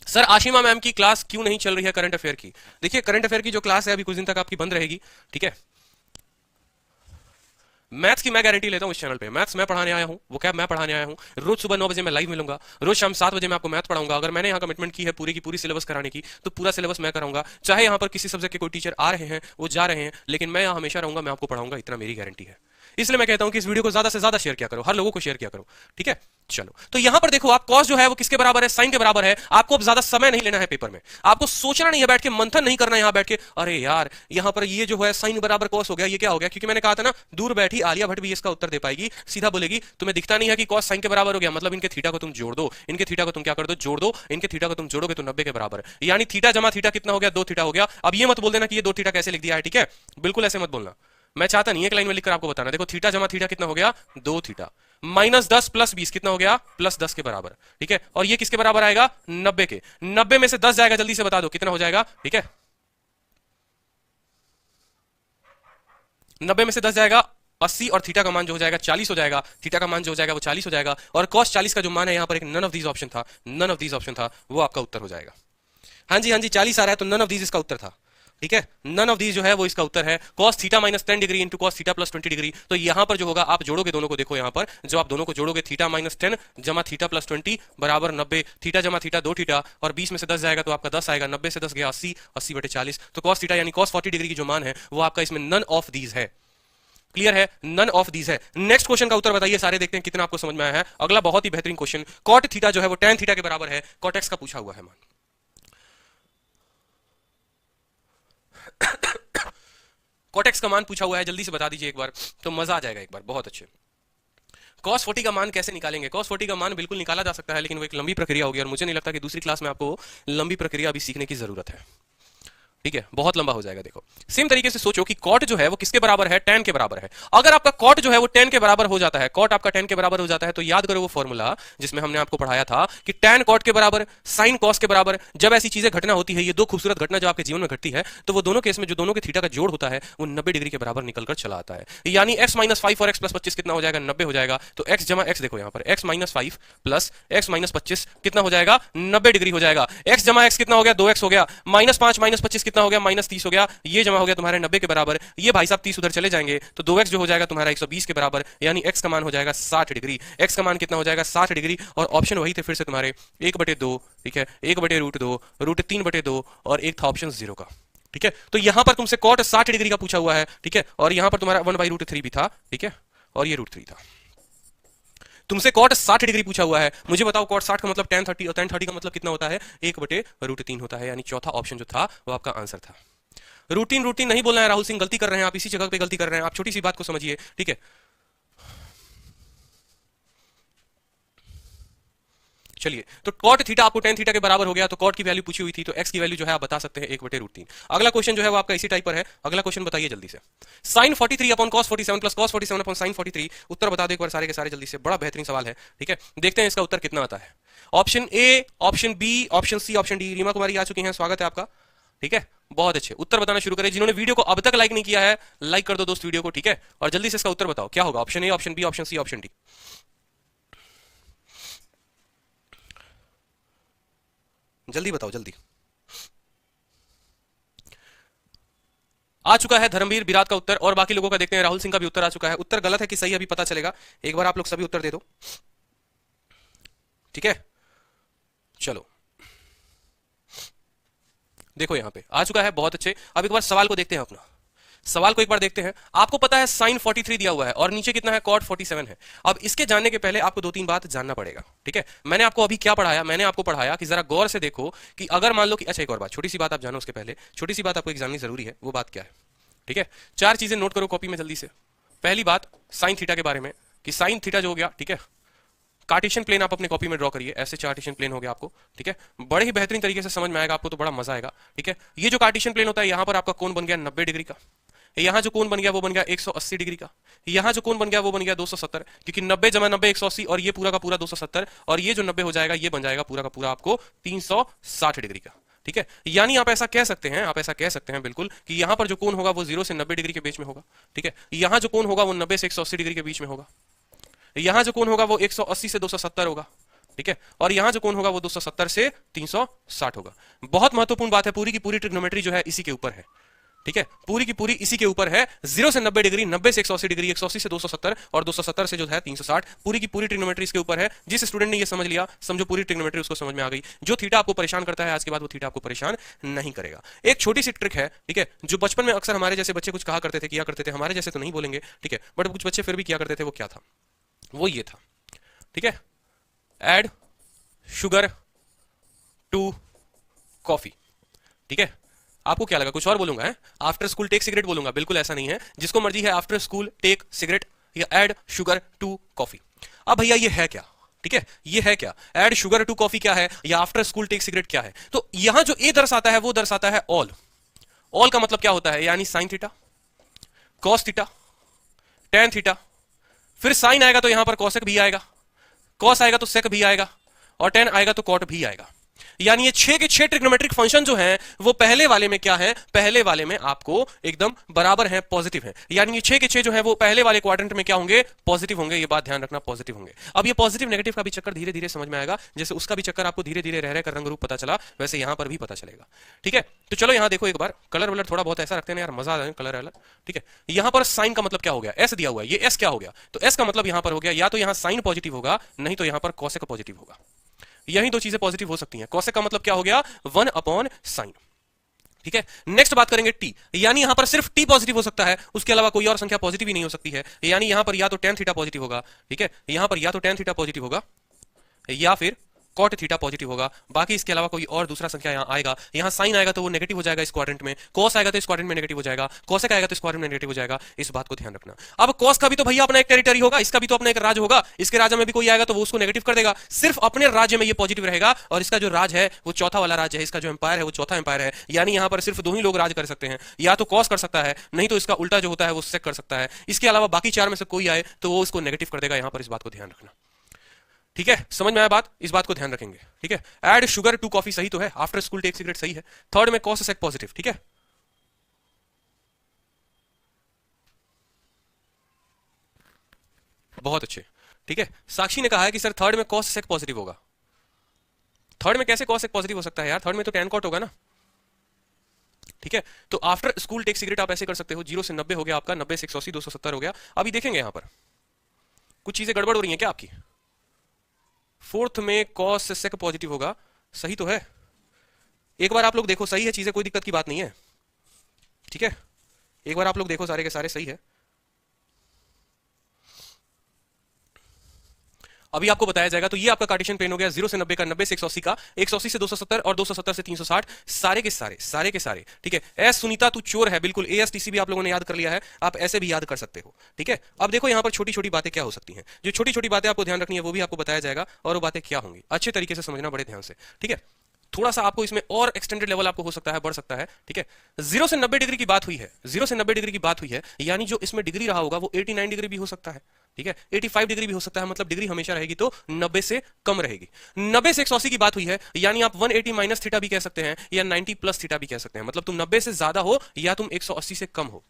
सर आशिमा मैम की क्लास क्यों नहीं चल रही है करंट अफेयर की? देखिए करंट अफेयर की जो क्लास है अभी कुछ दिन तक आपकी बंद रहेगी, ठीक है। मैथ्स की मैं गारंटी लेता हूं इस चैनल पे, मैथ्स मैं पढ़ाने आया हूं, वो क्या मैं पढ़ाने आया हूं। रोज सुबह 9 बजे मैं लाइव मिलूंगा, रोज शाम 7 बजे मैं आपको मैथ पढ़ाऊंगा। अगर मैंने यहां कमिटमेंट की है पूरी की पूरी सिलेबस कराने की, तो पूरा सिलेबस मैं कराऊंगा। चाहे यहां पर किसी सब्जेक्ट के कोई टीचर आ रहे हैं, वो जा रहे हैं, लेकिन मैं यहां हमेशा रहूंगा, मैं आपको पढ़ाऊंगा, इतना मेरी गारंटी है। इसलिए मैं कहता हूं कि इस वीडियो को ज्यादा से ज्यादा शेयर किया करो, हर लोगों को शेयर किया करो, ठीक है। चलो तो यहां पर देखो आप कॉस जो है वो किसके बराबर है, साइन के बराबर है। आपको अब ज्यादा समय नहीं लेना है पेपर में, आपको सोचना नहीं है, बैठ के मंथन नहीं करना है यहां बैठ के, अरे यार यहां पर ये जो है साइन बराबर कॉस हो गया, ये क्या हो गया। क्योंकि मैंने कहा था ना, दूर बैठी आलिया भट्ट भी इसका उत्तर दे पाएगी। सीधा बोलेगी तुम्हें दिखता नहीं है कि कॉस साइन के बराबर हो गया, मतलब इनके थीटा को तुम जोड़ दो, इनके थीटा को तुम क्या कर दो, जोड़ दो, इनके थीटा को तुम जोड़ोगे तो 90 के बराबर, यानी थीटा जमा थीटा कितना हो गया, 2 थीटा हो गया। अब ये मत बोल देना कि ये 2 थीटा कैसे लिख दिया है, ठीक है, बिल्कुल ऐसे मत बोलना। मैं चाहता नहीं एक लाइन में लिखकर आपको बताना। देखो थीटा जमा थीटा कितना हो गया, 2 थीटा, -10 + 20 कितना हो गया, +10 के बराबर, ठीक है। और ये किसके बराबर आएगा, 90 के। 90 में से 10 जाएगा, जल्दी से बता दो कितना हो जाएगा, ठीक है। 90 में से 10 जाएगा 80 और थीटा का मान जो हो जाएगा 40 हो जाएगा, थीटा का मान जो हो जाएगा वो 40 हो जाएगा, और cos 40 का जो मान है यहाँ पर एक नन ऑफ दीज ऑप्शन था, नन ऑफ दीज ऑप्शन था, वो आपका उत्तर हो जाएगा। हाँ जी हाँ जी, 40 आ रहा है तो नन ऑफ दीज इसका उत्तर था। ठीक है, नन ऑफ दीज जो है वो इसका उत्तर है। cos theta minus 10 degree into cos theta plus 20 degree. तो यहां पर जो होगा, आप जोड़ोगे दोनों को, देखो यहां पर जो आप दोनों को जोड़ोगे, थीटा माइनस 10 जमा थीटा प्लस 20 बराबर 90, थीटा जमा थीटा 2 थीटा, और 20 में से 10 जाएगा तो आपका 10 आएगा, 90 से 10 गया 80, 80 बटे 40। तो cos थीटा यानी cos 40 डिग्री की जो मान है वो आपका इसमें नन ऑफ दीज है। क्लियर है, नन ऑफ दीज है। नेक्स्ट क्वेश्चन का उत्तर बताइए सारे, देखते हैं कितना आपको समझ में आया है। अगला बहुत ही बेहतरीन क्वेश्चन, cot थीटा जो है वो tan थीटा के बराबर है, cot x का पूछा हुआ है मान। cot x का मान पूछा हुआ है, जल्दी से बता दीजिए एक बार तो मजा आ जाएगा एक बार, बहुत अच्छे। cos 40 का मान कैसे निकालेंगे? cos 40 का मान बिल्कुल निकाला जा सकता है, लेकिन वो एक लंबी प्रक्रिया होगी और मुझे नहीं लगता कि दूसरी क्लास में आपको लंबी प्रक्रिया अभी सीखने की जरूरत है। ठीक है, बहुत लंबा हो जाएगा। देखो सेम तरीके से सोचो कि cot जो है वो किसके बराबर है? tan के बराबर है। अगर आपका cot जो है वो tan के बराबर हो जाता है, cot आपका tan के बराबर हो जाता है, तो याद करो वो फॉर्मूला जिसमें हमने आपको पढ़ाया था कि tan cot के बराबर sin cos के बराबर। जब ऐसी चीजें घटना होती है, ये दो खूबसूरत घटना जो आपके जीवन में घटती है, तो वो दोनों केस में जो दोनों के थीटा का जोड़ होता है वो 90 डिग्री के बराबर निकलकर चला आता है। यानी x माइनस 5 और x प्लस 25 कितना हो जाएगा? 90 हो जाएगा। तो x जमा x, देखो यहाँ पर x minus 5 plus x minus 25 कितना हो जाएगा? 90 डिग्री हो जाएगा। x जमा x कितना हो गया? 2x हो गया। माइनस 5 माइनस 25 कितना हो गया? माइनस 30 हो गया। ये जमा हो गया तुम्हारे 90 के बराबर। ये भाई साहब 30 उधर चले जाएंगे तो 2x जो हो जाएगा तुम्हारा 120 के बराबर, यानी x का मान हो जाएगा 60 डिग्री। x का मान कितना हो जाएगा? 60 डिग्री। और ऑप्शन वही थे फिर से तुम्हारे 1/2, ठीक है, 1/√2, √3/2, और एक था ऑप्शन 0 का। ठीक है, तो यहां पर तुमसे cot 60 डिग्री का पूछा हुआ है। ठीक है, और यहां पर तुम्हारा 1/√3 भी था। ठीक है, और ये √3 था। तुमसे cot 60 डिग्री पूछा हुआ है। मुझे बताओ cot 60 का मतलब tan 30, और tan 30 का मतलब कितना होता है? 1/√3 होता है, यानी चौथा ऑप्शन जो था वो आपका आंसर था। रूटीन रूटीन नहीं बोलना है राहुल सिंह, गलती कर रहे हैं आप, इसी जगह पे गलती कर रहे हैं आप, छोटी सी बात को समझिए। ठीक है, चलिए, तो cot थीटा आपको tan थीटा के बराबर हो गया, तो cot की वैल्यू पूछी हुई थी, तो x की वैल्यू जो है आप बता सकते हैं 1/√3। अगला क्वेश्चन जो है वो आपका इसी टाइप पर है। अगला क्वेश्चन बताइए जल्दी से, sin 43 upon cos 47 plus cos 47 upon sin 43। उत्तर बता दो एक बार सारे के सारे जल्दी से, बड़ा बेहतरीन सवाल है। ठीक है, देखते हैं इसका उत्तर कितना आता है। Option A, option B, option C, option D. Reema Kumari आ चुकी हैं, स्वागत है आपका। ठीक है, बहुत अच्छे, उत्तर बताना शुरू करें। जिन्होंने वीडियो को अब तक लाइक नहीं किया है, लाइक कर दो दोस्त वीडियो को। ठीक है, और जल्दी से इसका उत्तर बताओ क्या होगा? Option A, option B, option C, option D. जल्दी बताओ जल्दी। आ चुका है धर्मवीर विराट का उत्तर, और बाकी लोगों का देखते हैं। राहुल सिंह का भी उत्तर आ चुका है। उत्तर गलत है कि सही अभी पता चलेगा, एक बार आप लोग सभी उत्तर दे दो। ठीक है, चलो देखो यहां पे आ चुका है, बहुत अच्छे। अब एक बार सवाल को देखते हैं, अपना सवाल को एक बार देखते हैं। आपको पता है sin 43 दिया हुआ है और नीचे कितना है? cot 47 है। अब इसके जानने के पहले आपको 2-3 बात जानना पड़ेगा। ठीक है, मैंने आपको अभी क्या पढ़ाया? मैंने आपको पढ़ाया कि जरा गौर से देखो कि अगर मान लो कि, अच्छा एक और बात, छोटी सी बात आप जानो उसके पहले, छोटी सी बात आपको एक जाननी जरूरी है। वो बात क्या है? ठीक है, 4 चीजें नोट करो कॉपी में जल्दी से। पहली बात sin थीटा के बारे में, कि sin थीटा जो हो गया, ठीक है, कार्टेशियन प्लेन आप अपने कॉपी में ड्रॉ करिए, ऐसे कार्टेशियन प्लेन हो गया आपको। ठीक है, बड़े ही बेहतरीन तरीके से समझ में आएगा आपको, तो बड़ा मजा आएगा। ठीक है, ये जो कार्टेशियन प्लेन होता है, यहां पर आपका कोण बन गया 90 डिग्री का, यहां जो कोण बन गया वो बन गया 180 डिग्री का, यहां जो कोण बन गया वो बन गया 270, क्योंकि 90 जमा 90 180, और ये पूरा का पूरा 270, और ये जो 90 हो जाएगा ये बन जाएगा पूरा का पूरा आपको 360 डिग्री का। ठीक है, यानी आप ऐसा कह सकते हैं, आप ऐसा कह सकते हैं बिल्कुल कि यहां पर जो कोण होगा वो 0 से 90 डिग्री के बीच में होगा। ठीक है, यहां जो कोण होगा वो 90 से 180 डिग्री के बीच में होगा, यहां जो कोण होगा वो 180 से 270 होगा। ठीक है, और यहां जो कोण होगा वो 270 से 360 होगा। बहुत महत्वपूर्ण बात है, पूरी की पूरी ट्रिग्नोमेट्री जो है इसी के ऊपर है। ठीक है, पूरी की पूरी इसी के ऊपर है। 0 से 90 डिग्री, 90 से 180 डिग्री, 180 से 270, और 270 से जो है 360, पूरी की पूरी ट्रिग्नोमेट्री इसके ऊपर है। जिस स्टूडेंट ने ये समझ लिया, समझो पूरी ट्रिग्नोमेट्री उसको समझ में आ गई। जो थीटा आपको परेशान करता है आज के बाद वो थीटा आपको परेशान नहीं करेगा। एक छोटी सी ट्रिक है, ठीक है, जो बचपन में अक्सर हमारे जैसे बच्चे कुछ कहा करते थे, किया करते थे, हमारे जैसे तो नहीं बोलेंगे, ठीक है, बट कुछ बच्चे फिर भी किया करते थे। वो क्या था? वो ये था, ठीक है, ऐड शुगर टू कॉफी। ठीक है, आपको क्या लगा कुछ और बोलूंगा? है आफ्टर स्कूल टेक सिगरेट बोलूंगा? बिल्कुल ऐसा नहीं है, जिसको मर्जी है आफ्टर स्कूल टेक सिगरेट या ऐड शुगर टू कॉफी। अब भैया ये है क्या? ठीक है, ये है क्या? ऐड शुगर टू कॉफी क्या है, या आफ्टर स्कूल टेक सिगरेट क्या है? तो यहां जो ए दर्शाता है वो दर्शाता है ऑल। ऑल का मतलब क्या होता है? यानी sine theta, cos theta, tan theta, फिर साइन आएगा तो यहां पर कॉसेक भी आएगा, कॉस आएगा तो सेक भी आएगा, और टेन आएगा तो कॉट भी आएगा। यानी ये 6 के 6 ट्रिग्नोमेट्रिक फंक्शन जो हैं वो पहले वाले में क्या है, पहले वाले में आपको एकदम बराबर है, पॉजिटिव है। यानी ये 6 के 6 जो है वो पहले वाले क्वाड्रेंट में क्या होंगे, पॉजिटिव होंगे। ये बात ध्यान रखना, पॉजिटिव होंगे। अब ये पॉजिटिव नेगेटिव का भी चक्कर धीरे धीरे समझ में आएगा, जैसे उसका भी चक्कर आपको धीरे धीरे रह रहे कर रंग रूप पता चला, वैसे यहां पर भी पता चलेगा। ठीक है, तो चलो यहां देखो एक बार, कलर वलर थोड़ा बहुत ऐसा रखते हैं यार, मजा आ जाए कलर वाला। ठीक है, यहां पर साइन का मतलब क्या हो गया, एस दिया हुआ है, ये एस क्या हो गया, तो एस का मतलब यहां पर हो गया या तो यहां साइन पॉजिटिव होगा, नहीं तो यहां पर कॉसेक पॉजिटिव होगा। यही दो चीजें पॉजिटिव हो सकती हैं। कॉसेक का मतलब क्या हो गया, 1/sin। ठीक है, नेक्स्ट बात करेंगे टी, यानी यहां पर सिर्फ टी पॉजिटिव हो सकता है, उसके अलावा कोई और संख्या पॉजिटिव ही नहीं हो सकती है। यानी यहां पर या तो tan थीटा पॉजिटिव होगा, ठीक है, यहां पर या तो tan थीटा पॉजिटिव होगा या फिर cot थीटा पॉजिटिव होगा। बाकी इसके अलावा कोई और दूसरा संख्या यहां आएगा, यहां साइन आएगा तो वो नेगेटिव हो जाएगा इस क्वाड्रेंट में, cos आएगा तो इस क्वाड्रेंट में नेगेटिव हो जाएगा, cosec आएगा तो इस क्वाड्रेंट में नेगेटिव हो जाएगा। इस बात को ध्यान रखना। अब cos का भी तो भैया अपना एक टेरिटरी होगा, इसका भी तो अपना एक राज्य होगा, इसके राज्य में भी कोई आएगा तो वो उसको नेगेटिव कर देगा। सिर्फ अपने राज्य में ये पॉजिटिव रहेगा, और इसका जो राज है वो चौथा वाला राज्य है, इसका जो एम्पायर है वो चौथा एम्पायर है। यानी यहां पर सिर्फ दो ही लोग राज कर सकते हैं, या तो cos कर सकता है, नहीं तो इसका उल्टा जो होता है वो sec कर सकता है। इसके अलावा बाकी चार में से कोई आए तो वो उसको नेगेटिव कर देगा। यहां पर इस बात को ध्यान रखना। ठीक है, समझ में आया बात, इस बात को ध्यान रखेंगे। ठीक है, ऐड शुगर टू कॉफी सही तो है, आफ्टर स्कूल टेक सिगरेट सही है, थर्ड में cos sec पॉजिटिव। ठीक है, बहुत अच्छे। ठीक है, साक्षी ने कहा है कि सर थर्ड में cos sec पॉजिटिव होगा। थर्ड में कैसे cos sec पॉजिटिव हो सकता है यार, थर्ड में तो tan cot होगा ना। ठीक है, तो आफ्टर स्कूल टेक सिगरेट आप ऐसे कर सकते हो, 0 से 90 हो गया आपका, 90 से 180, 270 हो गया। अभी देखेंगे यहां पर कुछ चीजें गड़बड़ हो रही हैं क्या आपकी। फोर्थ में cos sec पॉजिटिव होगा, सही तो है। एक बार आप लोग देखो, सही है चीजें, कोई दिक्कत की बात नहीं है। ठीक है, एक बार आप लोग देखो, सारे के सारे सही है। अभी आपको बताया जाएगा। तो ये आपका कार्टेशियन प्लेन हो गया 0 से 90 का, 90 से 180 का, 180 से 270 और 270 से 360, सारे के सारे। ठीक है, एस सुनीता तू चोर है, बिल्कुल एएसटीसी भी आप लोगों ने याद कर लिया है, आप ऐसे भी याद कर सकते हो। ठीक है, अब देखो यहां पर छोटी छोटी बातें क्या हो सकती हैं, जो छोटी छोटी बातें आपको ध्यान रखनी है वो भी आपको बताया जाएगा, और वो बातें क्या होंगी अच्छे तरीके से समझना, बड़े ध्यान से। ठीक है, थोड़ा सा आपको इसमें और एक्सटेंडेड लेवल आपको हो सकता है, बढ़ सकता है। ठीक है, 0 से 90 डिग्री की बात हुई है, 0 से 90 डिग्री की बात हुई है, यानी जो इसमें डिग्री रहा होगा वो 89 डिग्री भी हो सकता है। ठीक है, 85 डिग्री भी हो सकता है, मतलब डिग्री हमेशा रहेगी तो 90 से कम रहेगी। 90 से 180 की बात हुई है, यानी आप 180 माइनस थीटा भी कह सकते हैं, या 90 प्लस थीटा भी कह सकते हैं, मतलब तुम 90 से ज्यादा हो या तुम 180 से कम हो।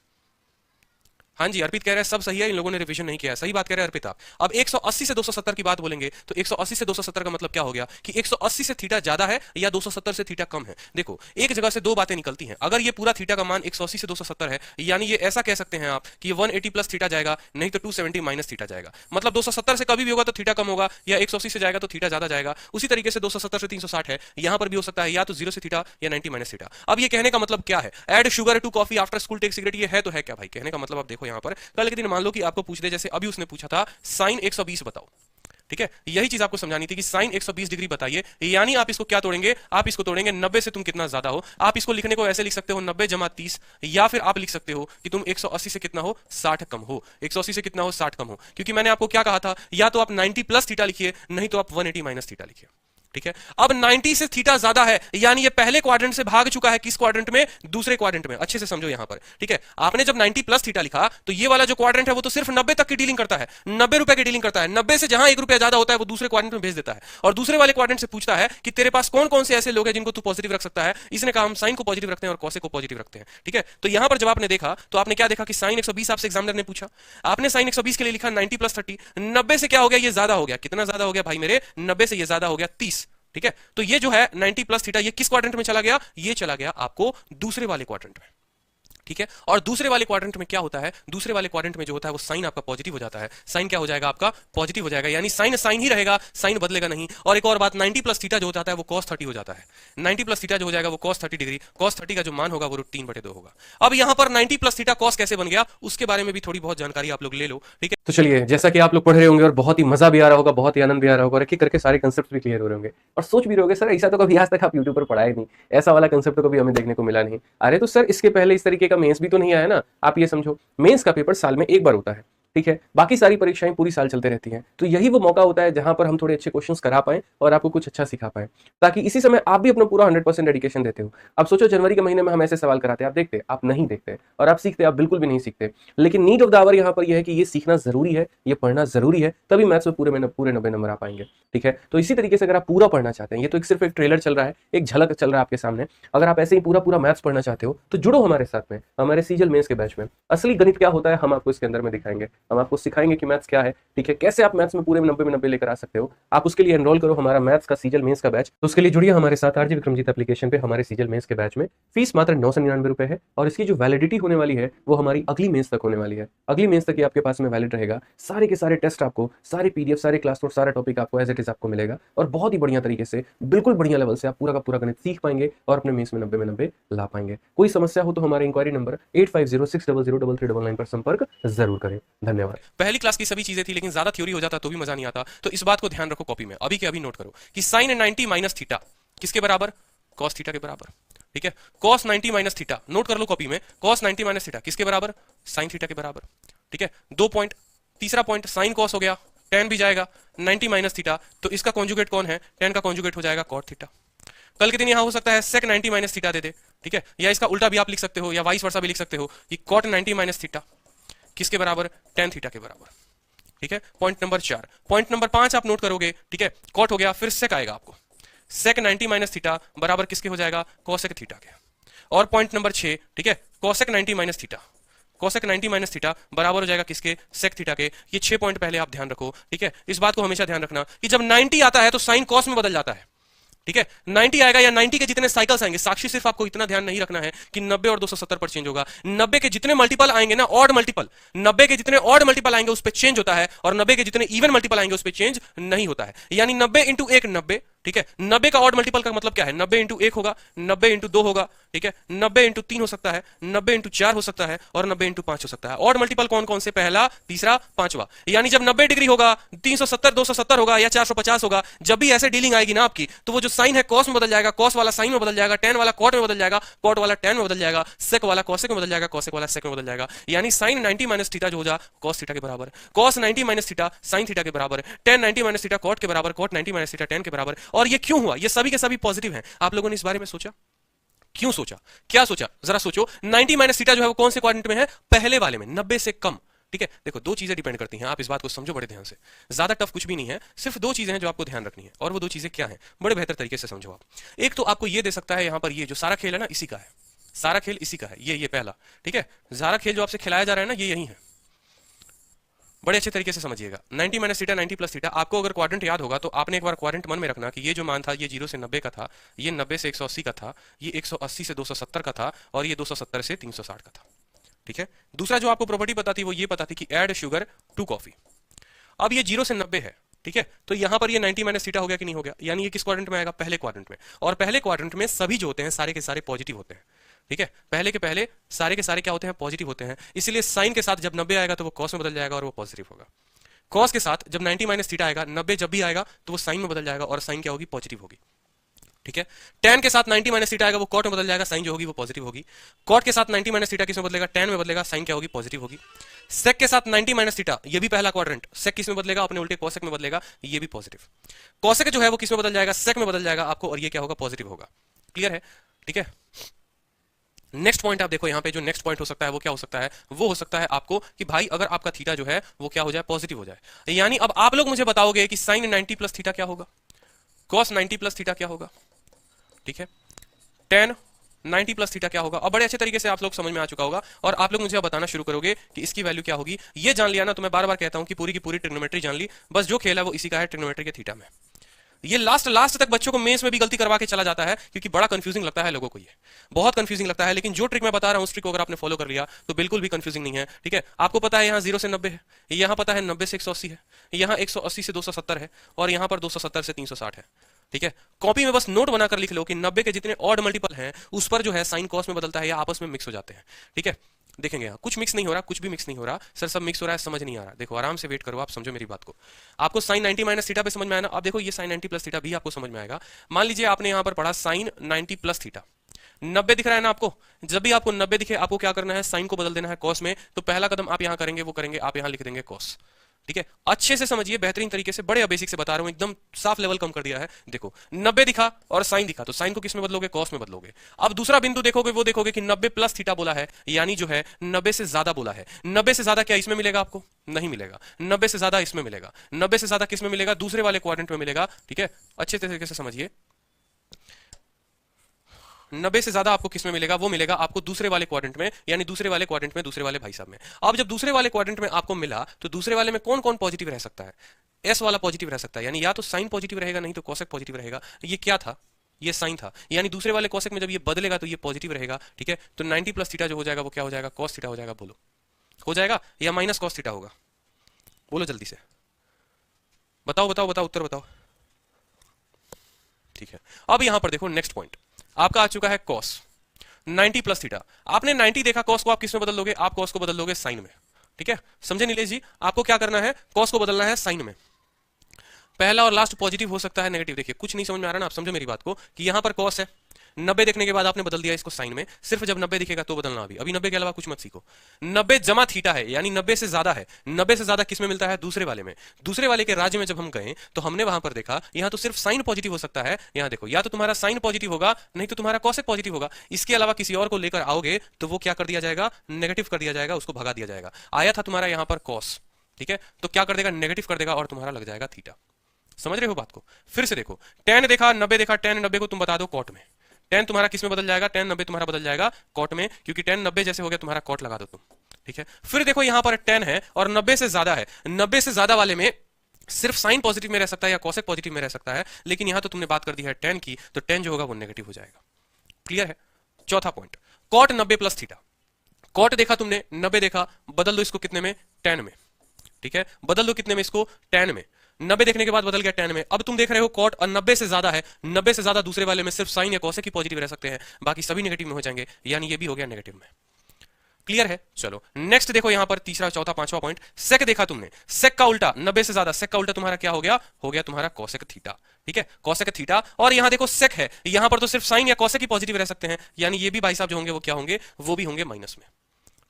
हाँ जी, अर्पित कह रहे हैं सब सही है, इन लोगों ने रिवीजन नहीं किया। सही बात कह रहे हैं अर्पित आप। अब 180 से 270 की बात बोलेंगे तो 180 से 270 का मतलब क्या हो गया कि 180 से थीटा ज्यादा है या 270 से थीटा कम है। देखो एक जगह से दो बातें निकलती हैं। अगर ये पूरा थीटा का मान 180 से 270 है, यानी ये ऐसा कह सकते हैं आप कि ये 180 प्लस थीटा जाएगा, नहीं तो 270 माइनस थीटा जाएगा। मतलब 270 से कभी भी होगा तो थीटा कम होगा, या 180 से जाएगा तो थीटा ज्यादा जाएगा। उसी तरीके से 270 से 360 है, यहां पर भी हो सकता है या तो 0 से थीटा या 90 माइनस थीटा। अब ये कहने का मतलब क्या है, add sugar to coffee after school take cigarette, ये है तो है क्या भाई। कहने का मतलब आप देखो यहां पर, कल के दिन मान लो कि आपको पूछ दे, जैसे अभी उसने पूछा था साइन 120 बताओ। ठीक है, यही चीज आपको समझानी थी कि साइन 120 डिग्री बताइए, यानी आप इसको क्या तोड़ेंगे, आप इसको तोड़ेंगे 90 से तुम कितना ज्यादा हो। आप इसको लिखने को ऐसे लिख सकते हो 90 जमा 30, या फिर आप लिख सकते हो कि तुम 180 से कितना हो, 60 कम हो। 180 से कितना हो, 60 कम हो, क्योंकि मैंने आपको क्या कहा था, या तो आप 90 प्लस थीटा लिखिए, नहीं तो आप 180 माइनस थीटा लिखिए। ठीक है, अब 90 से थीटा ज्यादा है, यानी ये पहले क्वाड्रेंट से भाग चुका है, किस क्वाड्रेंट में, दूसरे क्वाड्रेंट में। अच्छे से समझो यहां पर। ठीक है, आपने जब 90 प्लस थीटा लिखा तो ये वाला जो क्वाड्रेंट है वो तो सिर्फ 90 तक की डीलिंग करता है, 90 रुपए की डीलिंग करता है। 90 से जहां 1 रुपया ज्यादा होता है वो दूसरे क्वाड्रेंट में भेज देता है, और दूसरे वाले क्वाड्रेंट से पूछता है कि तेरे पास कौन कौन से ऐसे लोग हैं जिनको तू पॉजिटिव रख सकता है। इसने कहा हम साइन को पॉजिटिव रखते हैं और कॉसेक को पॉजिटिव रखते हैं। ठीक है, तो यहां पर जब आपने देखा तो आपने क्या देखा कि साइन 120 आपसे एग्जामिनर ने पूछा, आपने साइन 120 के लिए लिखा 90 प्लस 30, 90 से क्या हो गया, ये ज्यादा हो गया। कितना ज्यादा हो गया भाई मेरे, 90 से ये ज्यादा हो गया 30। ठीक है, तो ये जो है 90 प्लस थीटा, ये किस क्वाड्रेंट में चला गया, ये चला गया आपको दूसरे वाले क्वाड्रेंट में। ठीक है, और दूसरे वाले क्वाड्रेंट में क्या होता है, दूसरे वाले क्वाड्रेंट में जो होता है वो साइन आपका पॉजिटिव हो जाता है। साइन क्या हो जाएगा आपका, पॉजिटिव हो जाएगा, यानी साइन साइन ही रहेगा, साइन बदलेगा नहीं। और एक और बात, 90 प्लस थीटा जो होता है वो cos 30 हो जाता है। 90 प्लस थीटा जो हो जाएगा वो cos 30 डिग्री, cos 30 का जो मान होगा वो √3/2 होगा। अब यहां पर 90 प्लस थीटा cos कैसे बन गया, उसके बारे में भी थोड़ी बहुत जानकारी आप लोग ले लो। ठीक है, तो चलिए, जैसा कि आप लोग पढ़ रहे होंगे और बहुत ही मजा भी आ रहा होगा, बहुत ही आनंद भी आ रहा होगा, और एक एक करके सारे कंसेप्ट भी क्लियर हो रहे होंगे, और सोच भी रहे होंगे सर ऐसा तो कभी आज तक आप यूट्यूब पर पढ़ाए नहीं, ऐसा वाला कंसेप्ट तो कभी हमें देखने को मिला नहीं। अरे तो सर इसके पहले इस तरीके का मेंस भी तो नहीं आया ना। आप ये समझो, मेंस का पेपर साल में एक बार होता है, ठीक है, बाकी सारी परीक्षाएं पूरी साल चलते रहती हैं। तो यही वो मौका होता है जहां पर हम थोड़े अच्छे क्वेश्चंस करा पाएं और आपको कुछ अच्छा सिखा पाएं, ताकि इसी समय आप भी अपना पूरा 100% डेडिकेशन देते हो। अब सोचो जनवरी के महीने में हम ऐसे सवाल कराते, आप देखते, आप नहीं देखते, और आप सीखते, आप बिल्कुल भी नहीं सीखते। लेकिन नीड ऑफ द आवर यहाँ पर यह है कि ये सीखना जरूरी है, ये पढ़ना जरूरी है, तभी मैथ्स में पूरे 90 नंबर आ पाएंगे। ठीक है, तो इसी तरीके से अगर आप पूरा पढ़ना चाहते हैं, ये तो सिर्फ एक ट्रेलर चल रहा है, एक झलक चल रहा है आपके सामने। अगर आप ऐसे ही पूरा मैथ्स पढ़ना चाहते हो तो जुड़ो हमारे साथ में, हमारे सीजल मेंस के बैच में। असली गणित क्या होता है हम आपको इसके अंदर में दिखाएंगे, हम आपको सिखाएंगे कि मैथ्स क्या है। ठीक है, कैसे आप मैथ्स में पूरे 90 में 90 लेकर आ सकते हो। आप उसके लिए एनरोल करो हमारा मैथ्स का सीजल मेंस का बैच। तो उसके लिए जुड़िए हमारे साथ आरजी विक्रमजीत एप्लीकेशन पे हमारे सीजल मेंस के बैच में। फीस मात्र 999 रुपए है, और इसकी जो वैलिडिटी होने वाली है वो हमारी अगली मेंस तक होने वाली है। अगली मेंस तक ये आपके पास में वैलिड रहेगा। सारे के सारे टेस्ट आपको, सारे पीडीएफ, सारे क्लास नोट, सारा टॉपिक आपको एज इट इज आपको मिलेगा, और बहुत ही बढ़िया तरीके से, बिल्कुल बढ़िया लेवल से आप पूरा का पूरा गणित सीख पाएंगे और अपने मेंस में 90 में 90 ला पाएंगे। कोई समस्या हो तो हमारे इंक्वायरी नंबर 8506003399 पर संपर्क जरूर करें। धन्यवाद। पहली क्लास की सभी चीजें थी, लेकिन ज्यादा थ्योरी हो जाता तो भी मजा नहीं आता। तो इस बात को ध्यान रखो कॉपी में, अभी के अभी नोट करो कि साइन 90 माइनस थीटा किसके बराबर? कॉस थीटा के बराबर। ठीक है, कॉस 90 माइनस थीटा नोट कर लो कॉपी में, कॉस 90 माइनस थीटा किसके बराबर? साइन थीटा के बराबर। ठीक है, 2 पॉइंट। तीसरा पॉइंट, साइन कॉस हो गया, टेन भी जाएगा, 90 माइनस थीटा, तो इसका कॉन्जुगेट कौन है? टेन का कॉन्जुगेट हो जाएगा कॉट थीटा। कल के दिन यहां हो सकता है सेक 90 माइनस थीटा दे दे। ठीक है, या इसका उल्टा भी आप लिख सकते हो, या वाइस वर्सा भी लिख सकते हो कि कॉट 90 माइनस थीटा किसके बराबर? टेन थीटा के बराबर। ठीक है, पॉइंट नंबर 4। पॉइंट नंबर 5 आप नोट करोगे। ठीक है, कॉट हो गया, फिर सेक आएगा आपको, सेक 90 माइनस थीटा बराबर किसके हो जाएगा? कोसेक थीटा के। और पॉइंट नंबर 6, ठीक है, cosec 90 minus theta, cosec 90 minus theta बराबर हो जाएगा किसके? सेक थीटा के। ये 6 पॉइंट पहले आप ध्यान रखो। ठीक है, इस बात को हमेशा ध्यान रखना कि जब 90 आता है तो साइन कॉस में बदल जाता है। ठीक है, 90 आएगा या 90 के जितने साइकिल्स आएंगे, साक्षी सिर्फ आपको इतना ध्यान नहीं रखना है कि 90 और 270 पर चेंज होगा। 90 के जितने मल्टीपल आएंगे ना, ऑड मल्टीपल, 90 के जितने ऑड मल्टीपल आएंगे उस पर चेंज होता है, और 90 के जितने इवन मल्टीपल आएंगे उस पर चेंज नहीं होता है। यानी 90 इंटू 1 90। ठीक है, 90 का ऑड मल्टीपल का मतलब क्या है? 90 इंटू 1 होगा, 90 इंटू 2 होगा, ठीक है, 90 इंटू 3 हो सकता है, 90 इंटू 4 हो सकता है, और 90 इंटू 5 हो सकता है। ऑड मल्टीपल कौन कौन से? पहला, तीसरा, पांचवा। यानी जब 90 डिग्री होगा, 370, 270 होगा, या 450 होगा, जब भी ऐसे डीलिंग आएगी ना आपकी, तो वो जो साइन है कॉस में बदल जाएगा, कॉस वाला साइन में बदल जाएगा, टेन वाला कॉट में बदल जाएगा, कॉट वाला टेन में बदल जाएगा, सेक वाला कॉसेक में बदल जाएगा, कॉसेक वाला सेक में बदल जाएगा। यानी साइन 90 माइनस थीटा जो हो जा कॉस थीटा के बराबर, cos 90 minus theta sine theta के बराबर, टेन 90 माइनस थीटा कॉट के बराबर, कॉट 90 माइनस थीटा टेन के बराबर। और ये क्यों हुआ? ये सभी के सभी पॉजिटिव हैं। आप लोगों ने इस बारे में सोचा? क्यों सोचा? क्या सोचा? जरा सोचो। 90 माइनस थीटा जो है वो कौन से क्वाड्रेंट में है? पहले वाले में, 90 से कम। ठीक है, देखो दो चीजें डिपेंड करती हैं, आप इस बात को समझो बड़े ध्यान से। ज्यादा टफ कुछ भी नहीं है, सिर्फ दो चीजें हैं जो आपको ध्यान रखनी है, और वो दो चीजें क्या हैं बड़े बेहतर तरीके से समझो आप। एक तो आपको ये दे सकता है, यहां पर ये जो सारा खेल है ना इसी का है, सारा खेल इसी का है, ये पहला। ठीक है, सारा खेल जो आपसे खिलाया जा रहा है ना, ये यही है। बड़े अच्छे तरीके से समझिएगा। 90 माइनस थीटा 90 प्लस थीटा, आपको अगर क्वाड्रेंट याद होगा तो आपने एक बार क्वाड्रेंट मन में रखना कि ये जो मान था ये 0 से 90 का था, ये 90 से 180 का था, ये 180 से 270 का था, और ये 270 से 360 का था। ठीक है, दूसरा जो आपको प्रॉपर्टी पता थी वो ये पता थी कि ऐड शुगर टू कॉफी। अब ये 0 से 90 है, ठीक है, तो यहां पर ये 90 माइनस थीटा हो गया कि नहीं हो गया? यानी ये किस क्वाड्रेंट में आएगा? पहले क्वाड्रेंट में। और पहले क्वाड्रेंट में सभी जो होते हैं सारे के सारे पॉजिटिव होते हैं। ठीक है, पहले के पहले सारे के सारे क्या होते हैं? पॉजिटिव होते हैं। इसलिए साइन के साथ जब 90 आएगा तो वो कॉस में बदल जाएगा और वो पॉजिटिव होगा। कॉस के साथ जब 90 माइनस थीटा आएगा, 90 जब भी आएगा तो वो साइन में बदल जाएगा, और साइन क्या होगी? पॉजिटिव होगी। ठीक है, टेन के साथ 90 माइनस थीटा आएगा, वो कॉट में बदल जाएगा, साइन जो होगी वो पॉजिटिव होगी। कॉट के साथ 90 माइनस थीटा किस में बदलेगा? टेन में बदलेगा, साइन क्या होगी? पॉजिटिव होगी। सेक के साथ 90 माइनस थीटा, ये भी पहला क्वाड्रेंट, सेक किस में बदलेगा? अपने उल्टे कॉसेक में बदलेगा, ये भी पॉजिटिव। कॉसेक जो है वो किस में बदल जाएगा? सेक में बदल जाएगा आपको, और ये क्या होगा? पॉजिटिव होगा। क्लियर है? ठीक है, नेक्स्ट पॉइंट आप देखो, यहां पे जो नेक्स्ट पॉइंट हो सकता है वो क्या हो सकता है? वो हो सकता है आपको कि भाई अगर आपका थीटा जो है वो क्या हो जाए? पॉजिटिव हो जाए। यानी अब आप लोग मुझे बताओगे कि साइन 90 प्लस थीटा क्या होगा? कॉस 90 प्लस थीटा क्या होगा? ठीक है, टेन 90 प्लस थीटा क्या होगा? अब बड़े अच्छे तरीके से आप लोग समझ में आ चुका होगा, और आप लोग मुझे अब बताना शुरू करोगे कि इसकी वैल्यू क्या होगी। ये जान लिया ना, तो मैं बार बार कहता हूं कि पूरी की पूरी ट्रिग्नोमेट्री जान ली, बस जो खेल है वो इसी का है, ट्रिग्नोमेट्री के थीटा में। ये लास्ट तक बच्चों को मेंस में भी गलती करवा के चला जाता है, क्योंकि बड़ा कंफ्यूजिंग लगता है लोगों को, ये बहुत कंफ्यूजिंग लगता है। लेकिन जो ट्रिक मैं बता रहा हूं उस ट्रिक को अगर आपने फॉलो कर लिया तो बिल्कुल भी कंफ्यूजिंग नहीं है। ठीक है, आपको पता है यहाँ 0 से 90 है, यहाँ पता है 90 से 180 है, यहाँ 180 से 270 है, और यहाँ पर 270 से 360 है। ठीक है, कॉपी में बस नोट बनाकर लिख लो कि 90 के जितने ऑड मल्टीपल हैं उस पर जो है साइन कॉस में बदलता है या आपस में मिक्स हो जाते हैं। ठीक है, देखेंगे यहाँ कुछ मिक्स नहीं हो रहा, कुछ भी मिक्स नहीं हो रहा सर, सब मिक्स हो रहा है, समझ नहीं आ रहा। देखो आराम से वेट करो, आप समझो मेरी बात को। आपको साइन 90 माइनस थीटा पे समझ में आया ना? अब देखो ये साइन 90 प्लस थीटा भी आपको समझ में आएगा। मान लीजिए आपने यहाँ पर पढ़ा साइन 90 प्लस थीटा, 90 दिख रहा है ना आपको? जब भी आपको 90 दिखे आपको क्या करना है, साइन को बदल देना है कॉस में। तो पहला कदम आप यहां करेंगे, वो करेंगे आप यहां लिख देंगे कॉस। ठीक है, अच्छे से समझिए, बेहतरीन तरीके से, बड़े बेसिक से बता रहा हूं, एकदम साफ लेवल कम कर दिया है। देखो 90 दिखा और साइन दिखा, तो साइन को किस में बदलोगे, कॉस में बदलोगे। अब दूसरा बिंदु देखोगे, वो देखोगे कि 90 प्लस थीटा बोला है, यानी जो है 90 से ज्यादा बोला है। 90 से ज्यादा क्या इसमें मिलेगा आपको? नहीं मिलेगा। 90 से ज्यादा इसमें मिलेगा। 90 से ज्यादा किस में मिलेगा? दूसरे वाले क्वाड्रेंट में मिलेगा। ठीक है, अच्छे तरीके से समझिए, 90 से ज्यादा आपको किस में मिलेगा? वो मिलेगा आपको दूसरे वाले क्वाड्रेंट में, यानी दूसरे वाले क्वाड्रेंट में, दूसरे वाले भाई साहब में। अब जब दूसरे वाले क्वाड्रेंट में आपको मिला, तो दूसरे वाले में कौन कौन पॉजिटिव रह सकता है? एस वाला पॉजिटिव रह सकता है, यानी या तो साइन पॉजिटिव रहेगा, नहीं तो कोसेक पॉजिटिव रहेगा। ये क्या था? ये साइन था, यानी दूसरे वाले कोसेक में जब ये बदलेगा तो ये पॉजिटिव रहेगा। ठीक है, तो 90 प्लस थीटा जो हो जाएगा वो क्या हो जाएगा? कॉस थीटा हो जाएगा। बोलो, हो जाएगा या माइनस कॉस थीटा होगा? बोलो जल्दी से, बताओ बताओ बताओ, उत्तर बताओ। ठीक है, अब यहां पर देखो, नेक्स्ट पॉइंट आपका आ चुका है कॉस 90 प्लस थीटा। आपने 90 देखा, कॉस को आप किस में बदल लोगे? आप कॉस को बदल लोगे साइन में। ठीक है, समझे नीलेश जी? आपको क्या करना है, कॉस को बदलना है साइन में। पहला और लास्ट पॉजिटिव हो सकता है, नेगेटिव। देखिए कुछ नहीं समझ में आ रहा ना, आप समझो मेरी बात को, कि यहां पर कॉस है, 90 देखने के बाद आपने बदल दिया इसको साइन में। सिर्फ जब 90 दिखेगा तो बदलना। अभी 90 के अलावा कुछ मत सीखो। 90 जमा थीटा है, यानी 90 से ज्यादा है। 90 से ज्यादा किस में मिलता है? दूसरे वाले में। दूसरे वाले के राज्य में जब हम गए तो हमने वहां पर देखा, यहां तो सिर्फ साइन पॉजिटिव हो सकता है। यहां देखो, या तो तुम्हारा साइन पॉजिटिव होगा, नहीं तो तुम्हारा कॉसेक पॉजिटिव होगा। इसके अलावा किसी और को लेकर आओगे तो वो क्या कर दिया जाएगा? नेगेटिव कर दिया जाएगा, उसको भगा दिया जाएगा। आया था तुम्हारा यहां पर कॉस, ठीक है, तो क्या कर देगा? नेगेटिव कर देगा और तुम्हारा लग जाएगा थीटा। समझ रहे हो बात को? फिर से देखो, tan देखा, 90 देखा, tan 90 को तुम बता दो कॉट में। tan तुम्हारा किस में बदल जाएगा? tan 90 तुम्हारा बदल जाएगा कॉट में, क्योंकि tan 90 जैसे हो गया, तुम्हारा कॉट लगा दो तुम। ठीक है, फिर देखो यहां पर tan है और 90 से ज्यादा है। 90 से ज्यादा वाले में सिर्फ साइन पॉजिटिव में रह सकता है या कॉसेक पॉजिटिव में रह सकता है, लेकिन यहां तो तुमने बात कर दी है tan की, तो tan जो होगा वो नेगेटिव हो जाएगा। क्लियर है? चौथा point, cot 90 plus theta. Cot देखा तुमने, 90 देखा, बदल दो इसको कितने में? tan में। ठीक है, बदल दो कितने में इसको? tan में। 90 देखने के बाद बदल गया tan में। अब तुम देख रहे हो कॉट और 90 से ज्यादा है। 90 से ज्यादा दूसरे वाले में सिर्फ साइन या कॉसेक ही पॉजिटिव रह सकते हैं, बाकी सभी नेगेटिव में हो जाएंगे, यानी ये भी हो गया नेगेटिव में। क्लियर है? चलो नेक्स्ट देखो, यहां पर तीसरा, चौथा, पांचवा पॉइंट, सेक देखा तुमने, सेक का उल्टा 90 से ज्यादा, सेक का उल्टा तुम्हारा क्या हो गया? हो गया तुम्हारा कॉसेक थीटा। ठीक है, कॉसेक थीटा। और यहां देखो सेक है, यहां पर तो सिर्फ साइन या कॉसेक ही पॉजिटिव रह सकते हैं, यानी ये भी भाई साहब जो होंगे वो क्या होंगे? वो भी होंगे माइनस में।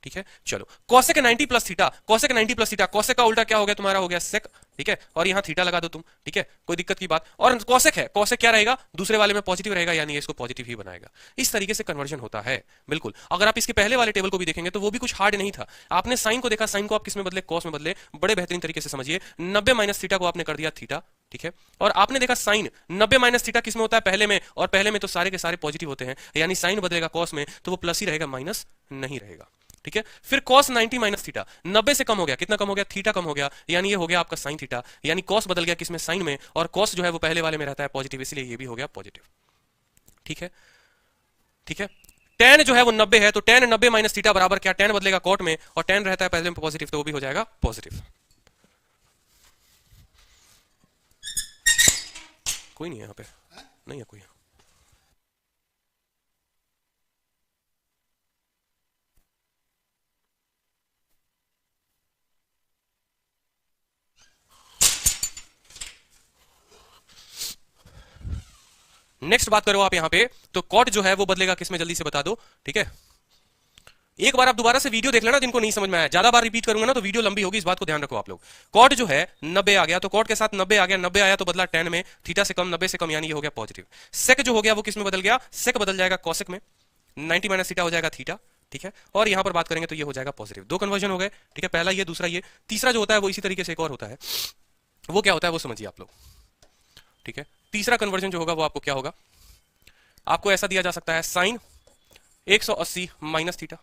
ठीक है, चलो cosec 90 plus theta, cosec 90 plus theta, cosec का उल्टा क्या हो गया तुम्हारा? हो गया सेक। ठीक है, और यहां थीटा लगा दो तुम। ठीक है, कोई दिक्कत की बात? और कॉसेक है, कॉसेक क्या रहेगा? दूसरे वाले में पॉजिटिव रहेगा, यानी इसको पॉजिटिव ही बनाएगा। इस तरीके से कन्वर्जन होता है। बिल्कुल, अगर आप इसके पहले वाले टेबल को भी देखेंगे तो वो भी कुछ हार्ड नहीं था। आपने साइन को देखा, साइन को आप किस में बदले? कॉस में बदले। बड़े बेहतरीन तरीके से समझिए, 90 माइनस थीटा को आपने कर दिया थीटा। ठीक है, और आपने देखा साइन 90 माइनस थीटा किस में होता है? पहले में, और पहले में तो सारे के सारे पॉजिटिव होते हैं, यानी साइन बदलेगा कॉस में तो वो प्लस ही रहेगा, माइनस नहीं रहेगा। ठीक है, फिर cos 90 माइनस थीटा, 90 से कम हो गया, कितना कम हो गया? थीटा कम हो गया, यानी ये हो गया आपका साइन थीटा, यानी cos बदल गया किसमें? साइन में, और cos जो है वो पहले वाले में रहता है पॉजिटिव, इसलिए ये भी हो गया पॉजिटिव। ठीक है, ठीक है, tan जो है वो 90 है, तो tan 90 माइनस थीटा बराबर क्या? tan बदलेगा कॉट में, और tan रहता है पहले में पॉजिटिव, तो वो भी हो जाएगा पॉजिटिव। कोई नहीं है यहाँ पे, नहीं है कोई। नेक्स्ट बात करो आप यहां पे, तो कॉट जो है वो बदलेगा किसमें? जल्दी से बता दो। ठीक है, एक बार आप दोबारा से वीडियो देख लेना जिनको नहीं समझ में आया, ज्यादा बार रिपीट करूंगा ना तो वीडियो लंबी होगी, इस बात को ध्यान रखो आप लोग। कॉट जो है 90 आ गया, तो कॉट के साथ 90 आ गया, 90 आया तो बदला tan में, थीटा से कम, 90 से कम, यानी ये हो गया पॉजिटिव। सेक जो हो गया वो किसमें बदल गया? सेक बदल जाएगा कॉसेक में, 90 माइनस थीटा हो जाएगा थीटा। ठीक है, और यहां पर बात करेंगे तो ये हो जाएगा पॉजिटिव। दो कन्वर्जन हो गए। ठीक है, पहला ये, दूसरा ये। तीसरा जो होता है वो इसी तरीके से एक और होता है, वो क्या होता है वो समझिए आप लोग। ठीक है, तीसरा कन्वर्जन जो होगा वो आपको क्या होगा? आपको ऐसा दिया जा सकता है, sine 180 minus theta,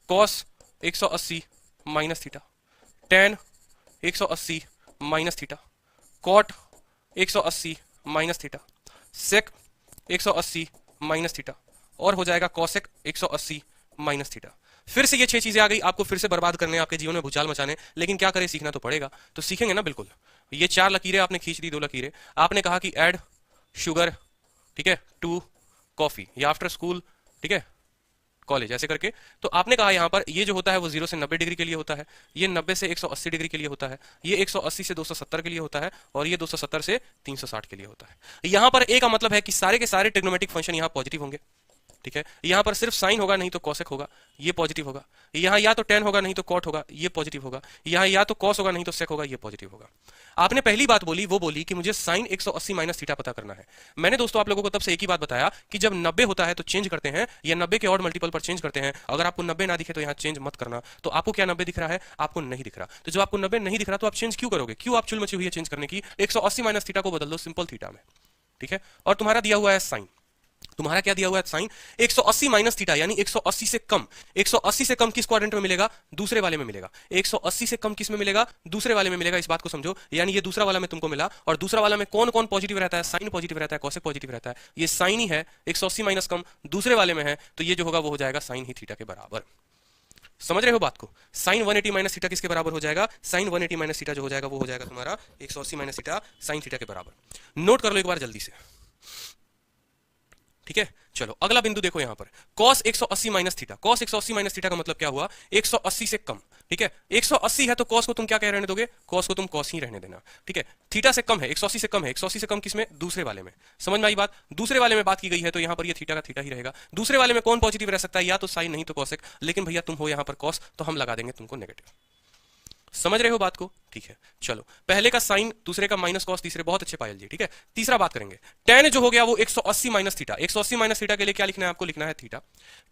cos 180 minus theta, tan 180 minus theta, cot 180 minus theta, sec 180 minus theta, और हो जाएगा कॉसेक 180 माइनस थीटा। फिर से ये 6 चीजें आ गई, आपको फिर से बर्बाद करने, आपके जीवन में भूचाल मचाने, लेकिन क्या करें, सीखना तो पड़ेगा। तो सीखेंगे ना, बिल्कुल। ये 4 लकीरें आपने खींच दी, 2 लकीरें आपने कहा कि ऐड शुगर, ठीक है, टू कॉफी, या आफ्टर स्कूल, ठीक है, कॉलेज, ऐसे करके। तो आपने कहा यहां पर ये जो होता है वो 0 से 90 डिग्री के लिए होता है, ये 90 से 180 डिग्री के लिए होता है, ये 180 से 270 के लिए होता है, और ये 270 से 360 के लिए होता है। यहां पर ए का मतलब है कि सारे के सारे ट्रिग्नोमेट्रिक फंक्शन यहां पॉजिटिव होंगे। ठीक है, यहां पर सिर्फ साइन होगा नहीं तो कॉसेक होगा, ये पॉजिटिव होगा। यहां या तो टेन होगा नहीं तो कॉट होगा, ये पॉजिटिव होगा। यहां या तो कॉस होगा नहीं तो सेक होगा, ये पॉजिटिव होगा। आपने पहली बात बोली वो बोली कि मुझे साइन 180 माइनस थीटा पता करना है। मैंने दोस्तों आप लोगों को तब से एक ही बात बताया कि जब 90 होता है तो चेंज करते हैं या 90 के ऑड मल्टीपल पर चेंज करते हैं। अगर आपको 90 ना दिखे तो यहां चेंज मत करना। तो आपको क्या 90 दिख रहा है? आपको नहीं दिख रहा। तो जब आपको 90 नहीं दिख रहा तो आप चेंज क्यों करोगे? क्यों आप चुल मची हुई है चेंज करने की? 180 माइनस थीटा को बदल दो सिंपल थीटा में, ठीक है। और तुम्हारा दिया हुआ है साइन, तुम्हारा क्या दिया हुआ है? साइन 180 माइनस थीटा यानी 180 से कम। 180 से कम किस क्वाड्रेंट में मिलेगा? दूसरे वाले में मिलेगा। 180 से कम किस में मिलेगा? दूसरे वाले में मिलेगा। इस बात को समझो, यानी ये दूसरा वाला में तुमको मिला। और दूसरा वाला में कौन कौन पॉजिटिव रहता है? साइन पॉजिटिव रहता है, कॉसेक पॉजिटिव रहता है। ये साइन ही है, 180 माइनस कम दूसरे वाले में है, तो ये जो होगा वो हो जाएगा साइन ही थीटा के बराबर। समझ रहे हो बात को? साइन 180 माइनस थीटा किसके बराबर हो जाएगा? साइन 180 माइनस थीटा जो हो जाएगा वो हो जाएगा तुम्हारा 180 माइनस थीटा साइन थीटा के बराबर। नोट कर लो एक बार जल्दी से, ठीक है। चलो अगला बिंदु देखो यहां पर, cos 180 minus theta. cos 180 minus theta का मतलब क्या हुआ? 180 से कम, ठीक है। 180 है तो cos को तुम क्या कह रहने दोगे? cos को तुम cos ही रहने देना, ठीक है। थीटा से कम है, 180 से कम है। 180 से कम किसमें? दूसरे वाले में। समझ में आई बात? दूसरे वाले में बात की गई है तो यहां पर ये थीटा का थीटा ही रहेगा। दूसरे वाले में कौन पॉजिटिव रह सकता है? या तो साइन नहीं तो cosec। लेकिन भैया तुम हो यहां पर cos, तो हम लगा देंगे तुमको नेगेटिव। समझ रहे हो बात को? ठीक है। चलो पहले का साइन, दूसरे का माइनस कॉस, तीसरे बहुत अच्छे पायल जी, ठीक है। तीसरा बात करेंगे, tan जो हो गया वो 180 माइनस थीटा। 180 माइनस थीटा के लिए क्या लिखना है आपको? लिखना है थीटा।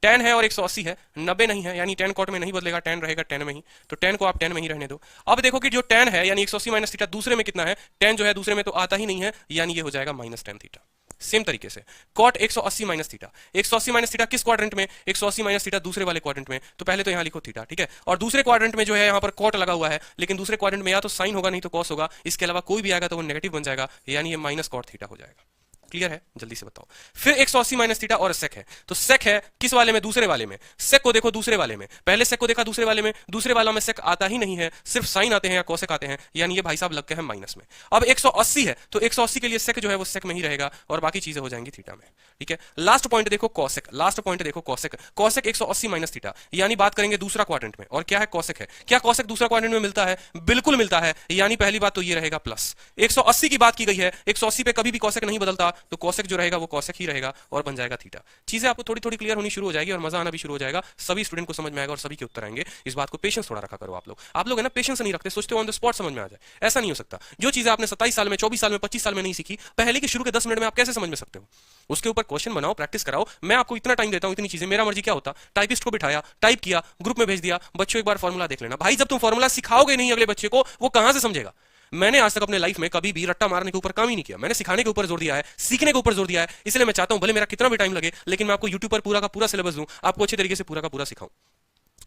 tan है और 180 है, 90 नहीं है, यानी tan कॉट में नहीं बदलेगा, tan रहेगा tan में ही, तो tan को आप tan में ही रहने दो। अब देखो कि जो tan है यानी 180 माइनस थीटा दूसरे में कितना है? tan जो है दूसरे में तो आता ही नहीं है, यानी ये हो जाएगा माइनस tan थीटा। सेम तरीके से cot 180 minus theta, 180 minus theta किस क्वाड्रेंट में? 180 माइनस थीटा दूसरे वाले क्वाड्रेंट में, तो पहले तो यहां लिखो थीटा, ठीक है। और दूसरे क्वाड्रेंट में जो है यहां पर cot लगा हुआ है, लेकिन दूसरे क्वाड्रेंट में या तो साइन होगा नहीं तो cos होगा, इसके अलावा कोई भी आएगा तो वो नेगेटिव बन जाएगा, यानी ये माइनस cot थीटा हो जाएगा। क्लियर है? जल्दी से बताओ। फिर 180 माइनस थीटा और सेक है, तो सेक है किस वाले में? दूसरे वाले में। सेक को देखो दूसरे वाले में, पहले सेक को देखा दूसरे वाले में, दूसरे वाला में सेक आता ही नहीं है, सिर्फ साइन आते हैं या कोसेक आते हैं, यानी ये भाई साहब लग गए हैं माइनस में। अब 180 है तो 180 के लिए सेक जो है वो सेक में ही रहेगा और बाकी चीजें हो जाएंगी थीटा में, ठीक है। लास्ट पॉइंट देखो कॉसेक, लास्ट पॉइंट देखो कॉसेक। कॉसेक 180 माइनस थीटा, यानी बात करेंगे दूसरा क्वाड्रेंट में, और क्या है? कॉसेक है। क्या कॉसेक दूसरा क्वाड्रेंट में मिलता है? बिल्कुल मिलता है, यानी पहली बात तो ये रहेगा प्लस। 180 की बात की गई है, 180 पे कभी भी कॉसेक नहीं बदलता, तो कॉसेक जो रहेगा वो कॉसेक ही रहेगा और बन जाएगा थीटा। चीजें आपको थोड़ी थोड़ी क्लियर होनी शुरू हो जाएगी और मजा आना भी शुरू हो जाएगा, सभी स्टूडेंट को समझ में आएगा और सभी के उत्तर आएंगे। इस बात को पेशेंस थोड़ा रखा करो आप लोग है ना, पेशेंस नहीं रखते, सोचते हो ऑन द स्पॉट समझ में आ जाए, ऐसा नहीं हो सकता। जो चीजें आपने 27 साल में, 24 साल में, 25 साल में नहीं सीखी, पहले के शुरू के 10 मिनट में आप कैसे समझ में सकते हो? उसके ऊपर क्वेश्चन बनाओ, प्रैक्टिस कराओ। मैं आपको इतना टाइम देता हूं, इतनी चीजें, मेरा मर्जी क्या होता? टाइपिस्ट को बिठाया, टाइप किया, ग्रुप में भेज दिया, बच्चों एक बार फॉर्मूला देख लेना। भाई जब तुम फॉर्मूला सिखाओगे नहीं अगले बच्चे को, वो कहां से समझेगा? मैंने आज तक अपने लाइफ में कभी भी रट्टा मारने के ऊपर काम ही नहीं किया। मैंने सिखाने के ऊपर जोर दिया है, सीखने के ऊपर जोर दिया है। इसलिए मैं चाहता हूं भले मेरा कितना भी टाइम लगे, लेकिन मैं आपको यूट्यूब पर पूरा का पूरा सिलेबस दूं, आपको अच्छे तरीके से पूरा का पूरा सिखाऊं।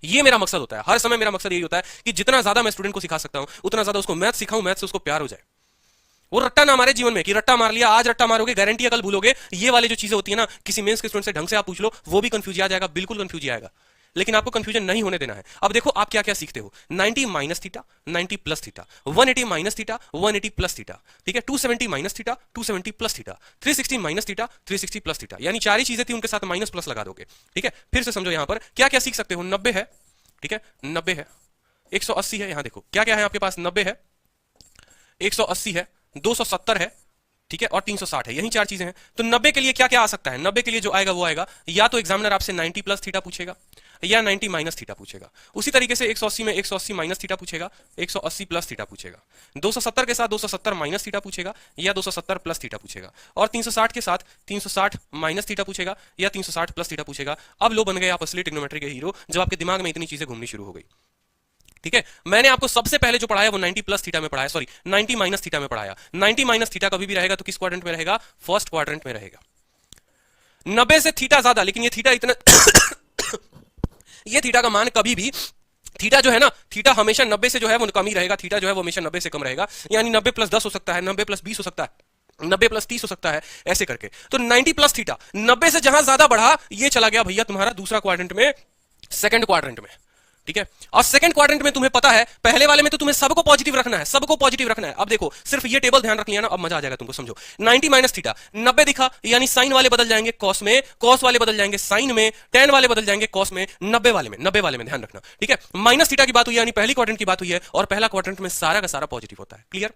ये मेरा मकसद होता है, हर समय मेरा मकसद यही होता है कि जितना ज्यादा मैं स्टूडेंट को सिखा सकता हूं, उतना ज्यादा उसको मैथ सिखाऊं, मैथ से उसको प्यार हो जाए। वो रट्टा ना मारे जीवन में कि रट्टा मार लिया, आज रट्टा मारोगे गारंटी है कल भूलोगे। ये वाली जो चीजें होती है ना, किसी मेंस के स्टूडेंट से ढंग से आप पूछ लो, वो भी कंफ्यूज आ जाएगा, बिल्कुल कंफ्यूज आएगा। लेकिन आपको कंफ्यूजन नहीं होने देना है। अब देखो आप क्या क्या सीखते हो, 90 minus theta, 90 plus theta, 180 minus theta, 180 plus theta, ठीक है। 270 minus theta, 270 plus theta, 360 minus theta, 360 plus theta, यानी चार ही चीजें थी, उनके साथ माइनस प्लस लगा दोगे, ठीक है। फिर से समझो यहां पर क्या क्या सीख सकते हो। 90 है, ठीक है, 90 है, 180 है, यहां देखो क्या क्या है आपके पास, 90 है, 180 है, 270 है, ठीक है, और 360 है, यही चार चीजें हैं। तो 90 के लिए क्या क्या आ सकता है? 90 के लिए जो आएगा वो आएगा, या तो एग्जामिनर आपसे 90 प्लस थीटा पूछेगा या 90 माइनस थीटा पूछेगा। उसी तरीके से 180 में 180 माइनस थीटा पूछेगा, 180 प्लस थीटा पूछेगा। 270 के साथ 270 माइनस थीटा पूछेगा या 270 प्लस थीटा पूछेगा। और 360 के साथ 360 माइनस थीटा पूछेगा या 360 प्लस थीटा पूछेगा। अब लो बन गए आप असली ट्रिग्नोमेट्री के हीरो, जब आपके दिमाग में इतनी चीजें घूमनी शुरू हो गई, ठीक है। मैंने आपको सबसे पहले जो पढ़ाया वो 90 प्लस थीटा में पढ़ाया, सॉरी 90 माइनस थीटा में पढ़ाया। 90 माइनस थीटा कभी भी रहेगा तो किस क्वाड्रेंट में रहेगा? फर्स्ट क्वाड्रेंट में रहेगा। 90 से थीटा ज्यादा, लेकिन ये थीटा इतना ये थीटा का मान कभी भी, थीटा जो है ना, थीटा हमेशा 90 से जो है वो कम ही रहेगा, थीटा जो है वो हमेशा 90 से कम रहेगा, यानी 90 प्लस 10 हो सकता है, 90 प्लस 20 हो सकता है, 90 प्लस 30 हो सकता है, ऐसे करके। तो 90 प्लस थीटा, 90 से जहां ज्यादा बढ़ा, ये चला गया भैया तुम्हारा दूसरा क्वाड्रेंट में, सेकंड क्वाड्रेंट में, ठीक है। और सेकंड क्वाड्रेंट में तुम्हें पता है, पहले वाले में तो तुम्हें सबको पॉजिटिव रखना है, सबको पॉजिटिव रखना है। अब देखो सिर्फ ये टेबल ध्यान रख लिया ना, अब मजा आ जाएगा तुमको, समझो। 90 माइनस थीटा, 90 दिखा, यानी साइन वाले बदल जाएंगे कॉस में, कॉस वाले बदल जाएंगे साइन में, टेन वाले बदल जाएंगे कॉस में, 90 वाले में, 90 वाले में ध्यान रखना, ठीक है। माइनस थीटा की बात हुई, यानी पहली क्वाड्रेंट की बात हुई है, और पहला क्वाड्रेंट में सारा का सारा पॉजिटिव होता है। क्लियर?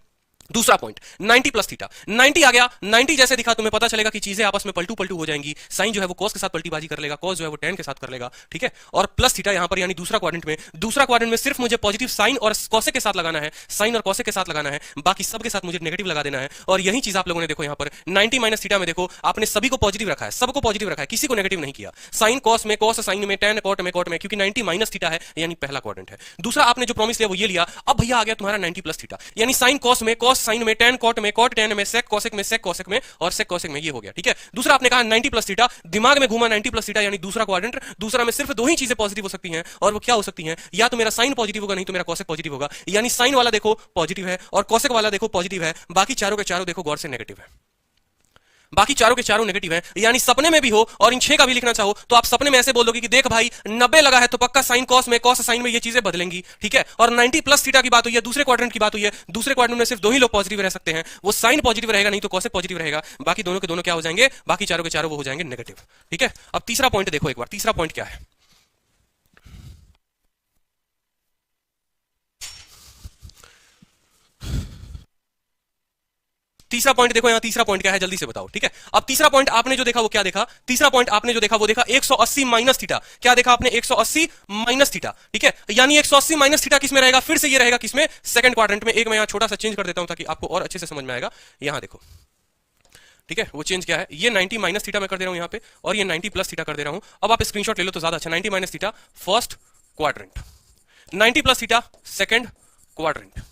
दूसरा पॉइंट 90 प्लस थीटा, 90 आ गया, 90 जैसे दिखा तुम्हें पता चलेगा कि चीजें आपस में पलटू पलटू हो जाएंगी। साइन जो है वो कॉस के साथ पलटीबाजी कर लेगा, कॉस जो है वो टेन के साथ कर लेगा, ठीक है। और प्लस थीटा यहां पर यानी दूसरा क्वाड्रेंट में सिर्फ मुझे पॉजिटिव साइन और कॉसेक के साथ लगाना है, साइन और कॉसेक के साथ लगाना है, बाकी सबके साथ मुझे नेगेटिव लगा देना है। और यही चीज आप लोगों ने देखो यहां पर 90 माइनस थीटा में देखो आपने सभी को पॉजिटिव रखा है, सबको पॉजिटिव रखा है, किसी को नेगेटिव नहीं किया। साइन कॉस में, कॉस साइन में, टेन कॉट में, कॉट में, क्योंकि 90 माइनस थीटा है यानी पहला क्वाड्रेंट है। दूसरा आपने जो प्रॉमिस लिया वो ये लिया, अब भैया आ गया तुम्हारा 90 प्लस थीटा, यानी साइन कॉस में, कॉस साइन में, टेन कॉट में, कॉट टेन में, सेक कॉसेक में, सेक कॉसेक में और सेक कॉसेक में, ये हो गया, ठीक है। दूसरा आपने कहा 90 प्लस थीटा, दिमाग में घूमा 90 प्लस थीटा यानी दूसरा क्वाड्रेंट, दूसरा में सिर्फ दो ही चीजें पॉजिटिव हो सकती हैं और वो क्या हो सकती हैं, या तो मेरा साइन पॉजिटिव होगा नहीं तो मेरा कॉसेक पॉजिटिव होगा, यानी साइन वाला देखो पॉजिटिव है और कॉसेक वाला देखो पॉजिटिव है, बाकी चारों के चारों देखो गौर से नेगेटिव है, बाकी चारों के चारों नेगेटिव है। यानी सपने में भी हो और इन 6 का भी लिखना चाहो तो आप सपने में ऐसे बोल दोगे कि देख भाई 90 लगा है तो पक्का साइन कॉस में, कॉस साइन में ये चीजें बदलेंगी, ठीक है। और 90 प्लस थीटा की बात हुई है, दूसरे क्वाड्रेंट की बात हुई है, दूसरे क्वाड्रेंट में सिर्फ दो ही लोग पॉजिटिव रह सकते हैं, वो साइन पॉजिटिव रहेगा नहीं तो कॉसेक पॉजिटिव रहेगा, बाकी दोनों के दोनों क्या हो जाएंगे, बाकी चारों के चारों वो हो जाएंगे नेगेटिव, ठीक है। अब तीसरा पॉइंट देखो एक बार, तीसरा पॉइंट क्या है। तीसरा पॉइंट देखो यहां, तीसरा पॉइंट क्या है जल्दी से बताओ, ठीक है। अब तीसरा पॉइंट आपने जो देखा वो क्या देखा, तीसरा पॉइंट आपने जो देखा वो देखा 180 माइनस थीटा, क्या देखा आपने 180 माइनस थीटा, ठीक है। यानी 180 माइनस थीटा किसमें रहेगा, फिर से ये रहेगा किसमें, सेकंड क्वाड्रेंट में। एक मैं यहां छोटा सा चेंज कर देता हूं ताकि आपको और अच्छे से समझ में आएगा, यहां देखो, ठीक है। वो चेंज क्या है, ये 90 माइनस थीटा मैं कर दे रहा हूं यहां पे और ये 90 प्लस थीटा कर दे रहा हूं। अब आप स्क्रीनशॉट ले लो तो ज्यादा अच्छा, 90 minus theta first quadrant, 90 plus theta second quadrant,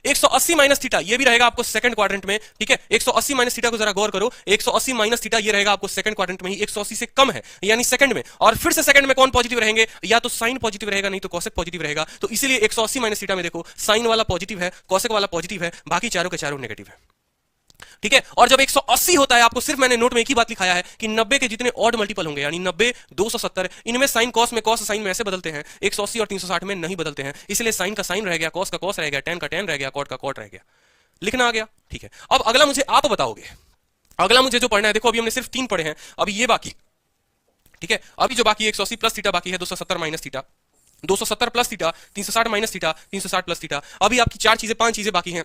180 minus theta ये भी रहेगा आपको सेकंड क्वाड्रेंट में, ठीक है। 180 माइनस थीटा को जरा गौर करो, 180 माइनस थीटा ये रहेगा आपको सेकंड क्वाड्रेंट में ही, 180 से कम है यानी सेकंड में। और फिर से सेकंड में कौन पॉजिटिव रहेंगे, या तो साइन पॉजिटिव रहेगा नहीं तो कॉसेक पॉजिटिव रहेगा, तो इसीलिए 180 माइनस थीटा में देखो साइन वाला पॉजिटिव है, कॉसेक वाला पॉजिटिव है, बाकी चारों के चारों नेगेटिव है, ठीक है। और जब 180 होता है, आपको सिर्फ मैंने नोट में एक ही बात लिखाया है कि 90 के जितने ऑड मल्टीपल होंगे यानी 90, 270, इनमें साइन कॉस में, कॉस साइन में ऐसे बदलते हैं, 180 और 360 में नहीं बदलते हैं, इसलिए साइन का साइन रह गया, कॉस का कॉस रह गया, टेन का टेन रह गया, कॉट का कॉट रह गया, लिखना आ गया, ठीक है। अब अगला मुझे आप बताओगे, अगला मुझे जो पढ़ना है, देखो अभी हमने सिर्फ 3 पढ़े हैं, अभी ये बाकी, ठीक है। अभी जो बाकी 180 प्लस थीटा बाकी है, 270 minus theta, 270 plus theta, 360 minus theta, 360 plus theta, अभी आपकी 4 चीजें 5 चीजें बाकी हैं,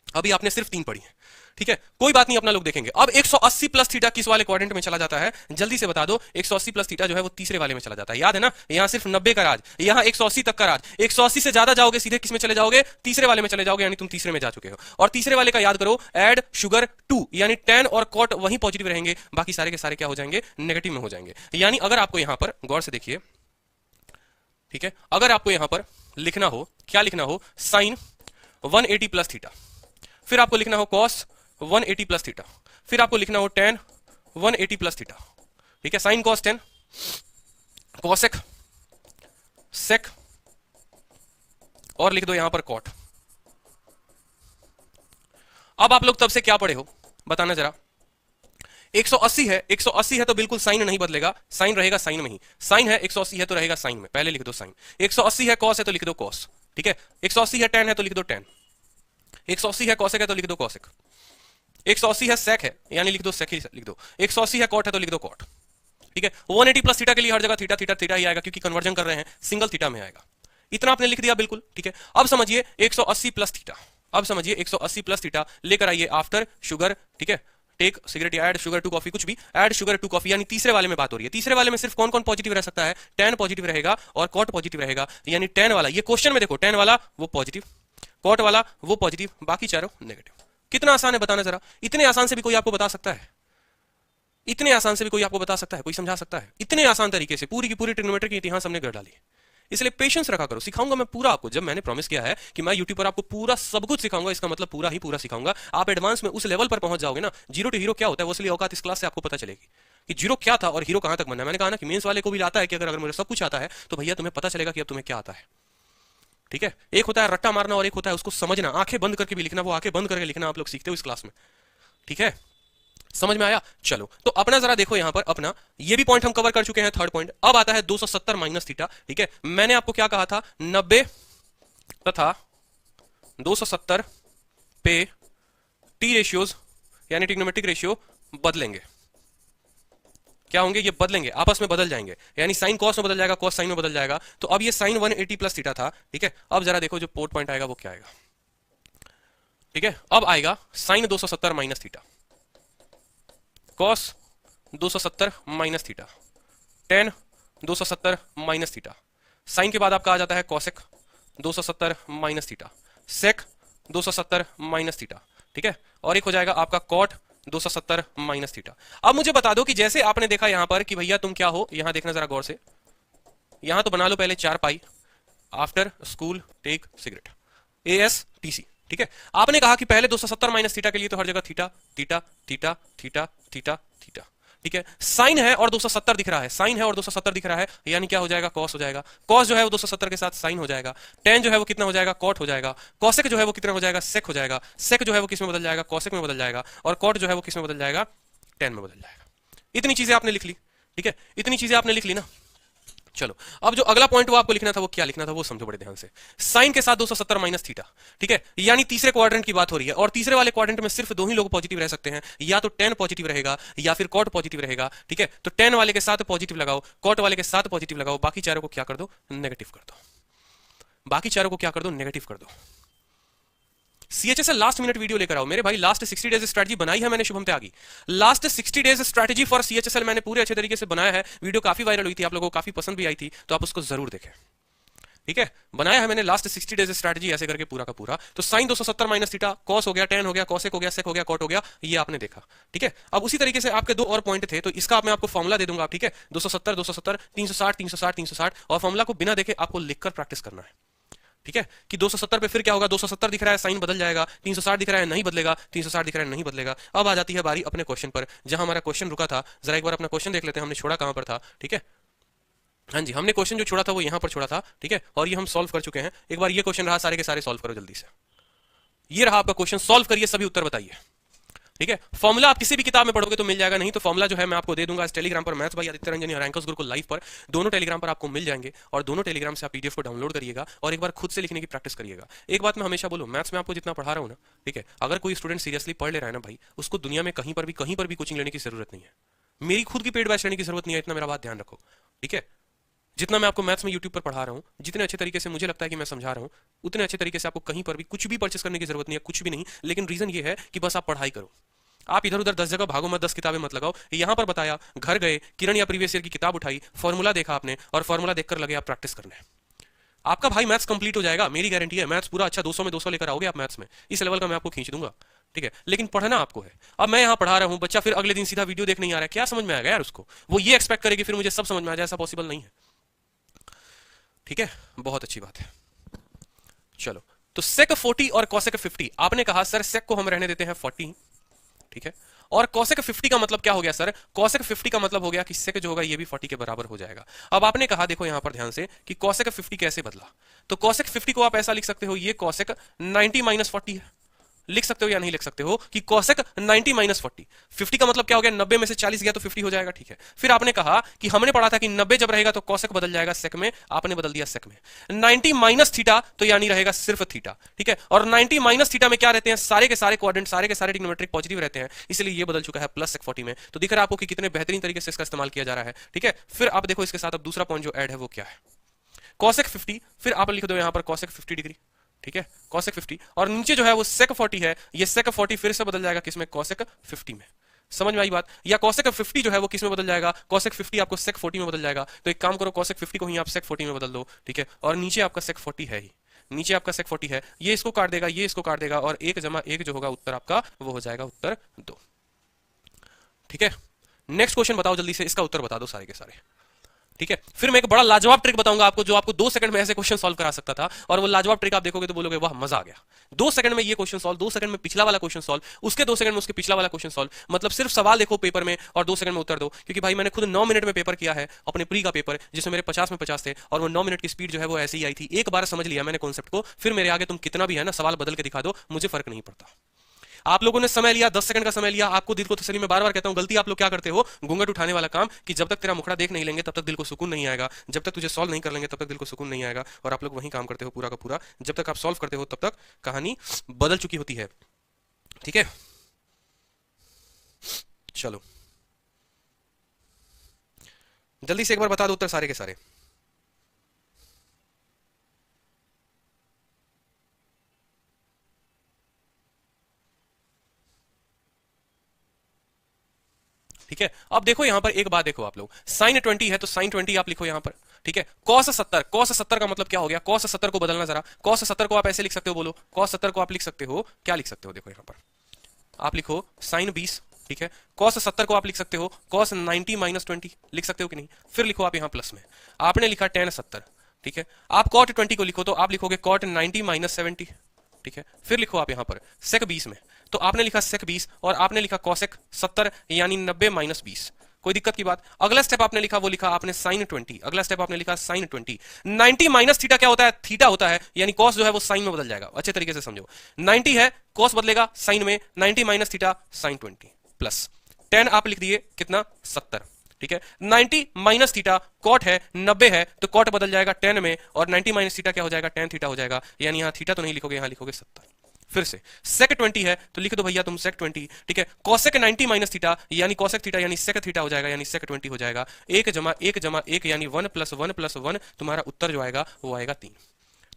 अभी आपने सिर्फ 3 पढ़ी है, ठीक है। कोई बात नहीं, अपना लोग देखेंगे। अब 180 प्लस थीटा किस वाले क्वाड्रेंट में चला जाता है, जल्दी से बता दो। 180 प्लस थीटा जो है वो तीसरे वाले में चला जाता है, याद है ना, यहां सिर्फ 90 का राज, यहां 180 तक का राज, 180 से ज्यादा जाओगे सीधे किस में चले जाओगे, तीसरे वाले में चले जाओगे, यानी तुम तीसरे में जा चुके हो। और तीसरे वाले का याद करो, एड शुगर 2 यानी टेन और कॉट वही पॉजिटिव रहेंगे, बाकी सारे के सारे क्या हो जाएंगे, नेगेटिव में हो जाएंगे। यानी अगर आपको यहां पर गौर से देखिए, ठीक है, अगर आपको यहां पर लिखना हो, क्या लिखना हो, साइन 180 प्लस थीटा, फिर आपको लिखना हो कॉस 180 प्लस थीटा, फिर आपको लिखना हो टेन 180 प्लस थीटा, ठीक है। साइन कॉस 10, कॉसेक, सेक और लिख दो यहां पर कॉट। अब आप लोग तब से क्या पढ़े हो बताना जरा। 180 है, 180 है तो बिल्कुल साइन नहीं बदलेगा, साइन रहेगा साइन में ही, साइन है 180 है तो रहेगा साइन में, पहले लिख दो साइन। 180 है कॉस है तो लिख दो कॉस, ठीक है। 180 है टेन है तो लिख दो टेन, 180 है कॉसेक है तो लिख दो कॉसेक, 180 है सेक है यानी लिख दो सेक ही लिख दो, 180 है कॉट है तो लिख दो कॉट, ठीक है। 180 प्लस थीटा के लिए हर जगह थीटा थीटा थीटा ही आएगा क्योंकि कन्वर्जन कर रहे हैं, सिंगल थीटा में आएगा। इतना आपने लिख दिया बिल्कुल, ठीक है। अब समझिए 180 प्लस थीटा, अब समझिए 180 प्लस थीटा लेकर आइए आफ्टर शुगर, ठीक है। Take cigarette add sugar to coffee, कुछ भी ऐड शुगर टू कॉफी, यानी तीसरे वाले में बात हो रही है। तीसरे वाले में सिर्फ कौन कौन पॉजिटिव रह सकता है, टेन पॉजिटिव रहेगा और कॉट पॉजिटिव रहेगा, यानी टेन वाला, ये क्वेश्चन में देखो टेन वाला वो पॉजिटिव, कॉट वाला वो पॉजिटिव, बाकी चारों नेगेटिव। कितना आसान है बताना जरा, इतने आसान से भी कोई आपको बता सकता है, इतने आसान से भी कोई आपको बता सकता है, कोई समझा सकता है, इतने आसान तरीके से पूरी की पूरी ट्रिग्नोमेट्री की इतिहास हमने गढ़ डाली। इसलिए पेशेंस रखा करो, सिखाऊंगा मैं पूरा आपको। जब मैंने प्रॉमिस किया है कि मैं यूट्यूब पर आपको पूरा सब कुछ सिखाऊंगा, इसका मतलब पूरा ही पूरा सिखाऊंगा। आप एडवांस में उस लेवल पर पहुंच जाओगे ना, जीरो टू हीरो क्या होता है, वो इसलिए औकात इस क्लास से आपको पता चलेगी कि जीरो क्या था और हीरो कहां तक बनना है। मैंने कहा ना कि मेंस वाले को भी आता है कि अगर मुझे सब कुछ आता है तो भैया तुम्हें पता चलेगा कि अब तुम्हें क्या आता है, ठीक है। एक होता है रट्टा मारना और एक होता है उसको समझना, आंखें बंद करके भी लिखना, वो आंखें बंद करके लिखना आप लोग सीखते हो इस क्लास में, ठीक है। समझ में आया, चलो तो अपना जरा देखो यहां पर, अपना ये भी पॉइंट हम कवर कर चुके हैं, थर्ड पॉइंट। अब आता है 270 माइनस थीटा, ठीक है। मैंने आपको क्या कहा था, 90 तथा 270 पे टी रेशियोज यानी ट्रिग्नोमेट्रिक रेशियो बदलेंगे, क्या होंगे, ये बदलेंगे, आपस में बदल जाएंगे, यानी साइन कॉस में बदल जाएगा, कॉस साइन में बदल जाएगा। तो अब ये साइन 180 प्लस थीटा था, ठीक है। अब जरा देखो जो पोर्ट पॉइंट आएगा वो क्या आएगा, ठीक है, अब आएगा sine 270 minus theta, cos 270 minus theta, tan 270 minus theta, sine के बाद आपका आ जाता है cosec 270 minus theta, sec 270 minus theta. ठीक है, और एक हो जाएगा आपका कॉट 270 माइनस थीटा। अब मुझे बता दो कि जैसे आपने देखा यहां पर कि भैया तुम क्या हो, यहां देखना जरा गौर से, यहां तो बना लो पहले 4 pi after school take cigarette, ASTC। ठीक है, आपने कहा कि पहले 270 माइनस थीटा के लिए तो हर जगह theta theta theta theta theta theta. ठीक है, साइन है और 270 दिख रहा है, साइन है और 270 दिख रहा है, यानी क्या हो जाएगा, कॉस हो जाएगा। कॉस जो है वो 270 के साथ साइन हो जाएगा, टेन जो है वो कितना हो जाएगा, कॉट हो जाएगा, कॉसेक जो है वो कितना हो जाएगा, सेक हो जाएगा, सेक जो है वो किस में बदल जाएगा, कॉसेक में बदल जाएगा, और कॉट जो है वो किस में बदल जाएगा, टेन में बदल जाएगा। इतनी चीजें आपने लिख ली। ठीक है, इतनी चीजें आपने लिख ली ना। चलो, अब जो अगला पॉइंट वो आपको लिखना था वो क्या लिखना था वो समझो बड़े ध्यान से। साइन के साथ 270 माइनस थीटा। ठीक है, यानी तीसरे क्वाड्रेंट की बात हो रही है, और तीसरे वाले क्वाड्रेंट में सिर्फ दो ही लोग पॉजिटिव रह सकते हैं, या तो टेन पॉजिटिव रहेगा या फिर कॉट पॉजिटिव रहेगा। ठीक है, तो टेन वाले के साथ पॉजिटिव लगाओ, कॉट वाले के साथ पॉजिटिव लगाओ, बाकी चारों को क्या कर दो, नेगेटिव कर दो, बाकी चारों को क्या कर दो, नेगेटिव कर दो। CHSL लास्ट मिनट वीडियो लेकर आओ मेरे भाई, लास्ट 60 डेज स्ट्रेटजी बनाई है मैंने Shubham Tyagi, last 60 days strategy for CHSL मैंने पूरे अच्छे तरीके से बनाया है, वीडियो काफी वायरल हुई थी, आप लोगों को काफी पसंद भी आई थी, तो आप उसको जरूर देखें। ठीक है, बनाया है मैंने लास्ट 60 डेज स्ट्रेटजी ऐसे करके पूरा का पूरा। तो साइन 270 माइनस थीटा, कॉस हो गया, टेन हो गया, कॉसेक हो गया, सेक हो गया, कॉट हो गया, ये आपने देखा। ठीक है, अब उसी तरीके से आपके दो और पॉइंट थे, तो इसका मैं आपको फॉर्मुला दे दूंगा। ठीक है, 270 270 360 360 360, और फॉर्मुला को बिना देखे आपको लिखकर प्रैक्टिस करना है। ठीक है, कि 270 पे फिर क्या होगा, 270 दिख रहा है साइन बदल जाएगा, 360 दिख रहा है नहीं बदलेगा, 360 दिख रहा है नहीं बदलेगा। अब आ जाती है बारी अपने क्वेश्चन पर, जहां हमारा क्वेश्चन रुका था। जरा एक बार अपना क्वेश्चन देख लेते हैं, हमने छोड़ा कहां पर था। ठीक है, हाँ जी, हमने क्वेश्चन जो छोड़ा था वो यहां पर छोड़ा था। ठीक है, और ये हम सॉल्व कर चुके हैं। एक बार ये क्वेश्चन रहा, सारे के सारे सॉल्व करो जल्दी से। ये रहा आपका क्वेश्चन, सॉल्व करिए, सभी उत्तर बताइए। ठीक है, फॉर्मुला आप किसी भी किताब में पढ़ोगे तो मिल जाएगा, नहीं तो फॉर्मुला जो है मैं आपको दे दूंगा इस टेलीग्राम पर, मैथ्स बाय आदित्य रंजन और रैंकर्स गुरुकुल लाइव पर, दोनों टेलीग्राम पर आपको मिल जाएंगे, और दोनों टेलीग्राम से आप PDF को डाउनलोड करिएगा और एक बार खुद से लिखने की प्रैक्टिस करिएगा। एक बात मैं हमेशा बोलूं, मैथ्स में आपको जितना पढ़ा रहा हूं ना, ठीक है, अगर कोई स्टूडेंट सीरियसली पढ़ ले रहा है ना भाई, उसको दुनिया में कहीं पर भी कोचिंग लेने की जरूरत नहीं है, मेरी खुद की पेड बैच लेने की जरूरत नहीं है, इतना मेरा बात ध्यान रखो। ठीक है, जितना मैं आपको मैथ्स में यूट्यूब पर पढ़ा रहा हूं, जितने अच्छे तरीके से मुझे लगता है कि मैं समझा रहा हूं, उतने अच्छे तरीके से आपको कहीं पर भी कुछ भी परचेस करने की जरूरत नहीं है, कुछ भी नहीं। लेकिन रीजन ये है कि बस आप पढ़ाई करो, आप इधर उधर 10 जगह भागो मत, 10 किताबें मत लगाओ। यहां पर बताया, घर गए, किरण या प्रीवियस ईयर की किताब उठाई, फॉर्मूला देखा आपने, और फॉर्मूला देखकर लगे आप प्रैक्टिस करने, आपका भाई मैथ्स कंप्लीट हो जाएगा, मेरी गारंटी है। मैथ्स पूरा अच्छा 200 में 200 लेकर आओगे आप मैथ्स में, इस लेवल का मैं आपको खींच दूंगा। ठीक है, लेकिन पढ़ना आपको है। अब मैं यहां पढ़ा रहा हूं, बच्चा फिर अगले दिन सीधा वीडियो देख नहीं आ रहा है, क्या समझ में आएगा यार उसको, वो ये एक्सपेक्ट करेगी फिर मुझे सब समझ में आ जाए, ऐसा पॉसिबल नहीं है। ठीक है, बहुत अच्छी बात है। चलो, तो सेक 40 और कॉसेक 50, आपने कहा सर सेक को हम रहने देते हैं 40। ठीक है, और कॉसेक 50 का मतलब क्या हो गया सर, कॉसेक 50 का मतलब हो गया कि सेक जो होगा ये भी 40 के बराबर हो जाएगा। अब आपने कहा, देखो यहां पर ध्यान से, कि कॉसेक 50 कैसे बदला, तो कॉसेक 50 को आप ऐसा लिख सकते हो, ये कॉसेक 90 माइनस 40 है, लिख सकते हो या नहीं लिख सकते हो, कि कॉसेक 90 माइनस 40, 50 का मतलब क्या हो गया, 90 में से 40 गया तो 50 हो जाएगा। ठीक है, फिर आपने कहा कि हमने पढ़ा था कि 90 जब रहेगा तो कॉसेक बदल जाएगा सेक में, आपने बदल दिया सेक में। 90 माइनस थीटा तो यानी रहेगा सिर्फ थीटा। ठीक है, और 90 माइनस थीटा में क्या रहते हैं, सारे के सारे क्वाड्रेंट, सारे के सारे ट्रिग्नोमेट्रिक पॉजिटिव रहते हैं, इसलिए ये बदल चुका है प्लस सेक 40 में। तो दिख रहा है आपको कि कितने बेहतरीन तरीके से इसका इस्तेमाल किया जा रहा है। ठीक है, फिर आप देखो इसके साथ अब दूसरा पॉइंट जो ऐड है वो क्या है, कॉसेक 50, फिर आप लिख दो यहां पर कॉसेक 50 डिग्री। ठीक है, कॉसेक 50, और नीचे जो है वो सेक 40 है, ये सेक 40 फिर से बदल जाएगा किसमें, कॉसेक 50 में। समझ में आई बात, या कॉसेक 50 जो है वो किस में बदल जाएगा, कॉसेक 50 आपको सेक 40 में बदल जाएगा। तो एक काम करो, कॉसेक 50 को ही आप सेक 40 में बदल दो। ठीक है, और नीचे आपका सेक 40 है ही, नीचे आपका सेक 40 है, ये इसको काट देगा, ये इसको काट देगा, और 1 जमा 1 जो होगा उत्तर आपका वो हो जाएगा उत्तर 2। ठीक है, नेक्स्ट क्वेश्चन बताओ जल्दी से, इसका उत्तर बता दो सारे के सारे। ठीक है, फिर मैं एक बड़ा लाजवाब ट्रिक बताऊंगा आपको, जो आपको 2 सेकंड में ऐसे क्वेश्चन सॉल्व करा सकता था, और वो लाजवाब ट्रिक आप देखोगे तो बोलोगे वाह मजा आ गया। 2 सेकंड में ये क्वेश्चन सॉल्व, 2 सेकंड में पिछला वाला क्वेश्चन सॉल्व, उसके 2 सेकंड में उसके पिछला वाला क्वेश्चन सॉल्व, मतलब सिर्फ सवाल देखो पेपर में और 2 सेकंड में उत्तर दो। क्योंकि भाई मैंने खुद 9 मिनट में पेपर किया है, अपने प्री का पेपर, जिसमें मेरे 50 में 50 थे, और वो 9 मिनट की स्पीड जो है वो ऐसे ही आई थी। एक बार समझ लिया मैंने कॉन्सेप्ट को, फिर मेरे आगे तुम कितना भी है ना सवाल बदल के दिखा दो, मुझे फर्क नहीं पड़ता। आप लोगों ने समय लिया, 10 सेकंड का समय लिया, आपको दिल को तसल्ली, में बार बार कहता हूं, गलती आप लोग क्या करते हो, घूंघट उठाने वाला काम, कि जब तक तेरा मुखड़ा देख नहीं लेंगे तब तक दिल को सुकून नहीं आएगा, जब तक तुझे सॉल्व नहीं कर लेंगे तब तक दिल को सुकून नहीं आएगा, और आप लोग वही काम करते हो पूरा का पूरा। जब तक आप सॉल्व करते हो तब तक कहानी बदल चुकी होती है। ठीक है, चलो जल्दी से एक बार बता दो उत्तर सारे के सारे। ठीक है, अब देखो यहां पर एक बात देखो आप लोग, साइन 20 है तो साइन 20 आप लिखो यहां पर, ठीक है। कॉस 70, कॉस 70 का मतलब क्या हो गया, कॉस 70 को बदलना जरा, कॉस 70 को आप ऐसे लिख सकते हो, बोलो कॉस 70 को आप लिख सकते हो, क्या लिख सकते हो, देखो यहां पर आप लिखो साइन 20, ठीक है। कॉस 70 को आप लिख सकते हो कॉस 90 माइनस 20, लिख सकते हो कि नहीं। फिर लिखो आप यहां प्लस में, आपने लिखा टेन 70, ठीक है। आप कॉट 20 को लिखो तो आप लिखोगे कॉट 90 माइनस 70, ठीक है। फिर लिखो आप यहां पर सेक 20 में, तो आपने लिखा सेक 20 और आपने लिखा कॉसेक 70 यानी 90 माइनस 20, कोई दिक्कत की बात। अगला स्टेप आपने लिखा, वो लिखा आपने साइन 20, अगला स्टेप आपने लिखा साइन 20। 90 माइनस थीटा क्या होता है, थीटा होता है, यानी कॉस जो है वो साइन में बदल जाएगा, अच्छे तरीके से समझो। 90 है, कॉस बदलेगा साइन में, 90 माइनस थीटा साइन 20 प्लस 10 आप लिख दिए कितना 70, ठीक है। 90 माइनस थीटा कॉट है, 90 है तो कॉट बदल जाएगा 10 में, और 90 माइनस थीटा क्या हो जाएगा, tan थीटा हो जाएगा, यानी यहां थीटा तो नहीं लिखोगे, यहां लिखोगे 70। फिर से सेक 20 है तो लिख दो भैया तुम सेक 20, ठीक है। कॉसेक 90 माइनस थीटा यानी कॉसेक थीटा यानी सेक थीटा हो जाएगा, यानी सेक 20 हो जाएगा। 1 जमा 1 जमा 1 यानी 1 प्लस 1 प्लस 1, तुम्हारा उत्तर जो आएगा वो आएगा 3,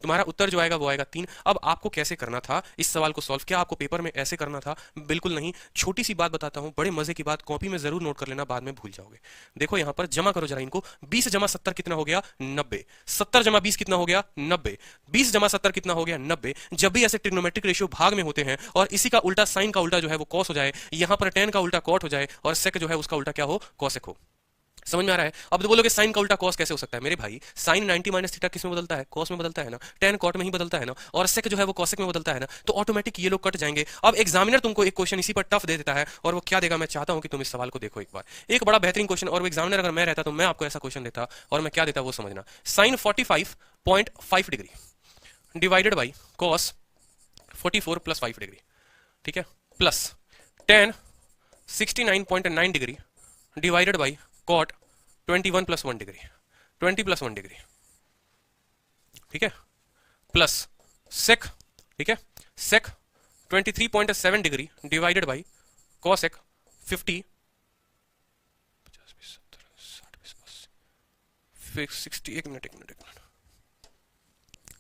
तुम्हारा उत्तर जो आएगा वो आएगा 3। अब आपको कैसे करना था इस सवाल को सॉल्व, क्या आपको पेपर में ऐसे करना था, बिल्कुल नहीं। छोटी सी बात बताता हूं, बड़े मजे की बात, कॉपी में जरूर नोट कर लेना, बाद में भूल जाओगे। देखो यहां पर जमा करो जरा इनको, 20 जमा 70 कितना हो गया 90, 70 जमा 20 कितना हो गया 90, 20 जमा 70 कितना हो गया 90। जब भी ऐसे ट्रिग्नोमेट्रिक रेशियो भाग में होते हैं और इसी का उल्टा साइन का उल्टा जो है वो कॉस हो जाए, यहां पर tan का उल्टा कॉट हो जाए और सेक जो है उसका उल्टा क्या हो कॉसेक हो, समझ में आ रहा है। अब तो बोलोगे साइन का उल्टा कॉस कैसे हो सकता है, मेरे भाई साइन 90 माइनस थीटा किस में बदलता है, कॉस में बदलता है ना, tan कॉट में ही बदलता है ना, और सेक जो है वो कॉसेक में बदलता है ना, तो ऑटोमेटिक ये लोग कट जाएंगे। अब एग्जामिनर तुमको एक क्वेश्चन इसी पर टफ दे देता है, और वो क्या देगा, मैं चाहता हूं कि तुम इस सवाल को देखो एक बार, एक बड़ा बेहतरीन क्वेश्चन, और वो एग्जामिनर अगर मैं रहता तो मैं आपको ऐसा क्वेश्चन देता, और मैं क्या देता वो समझना। Sine 45.5 degree divided by cos 44 plus 5 degree, ठीक है, plus tan 69.9 degree divided by cot 21 plus 1 degree, 20 plus 1 degree, ठीक है, प्लस सेक, ठीक है, sec 23.7 degree divided by cosec 50 60 एक मिनट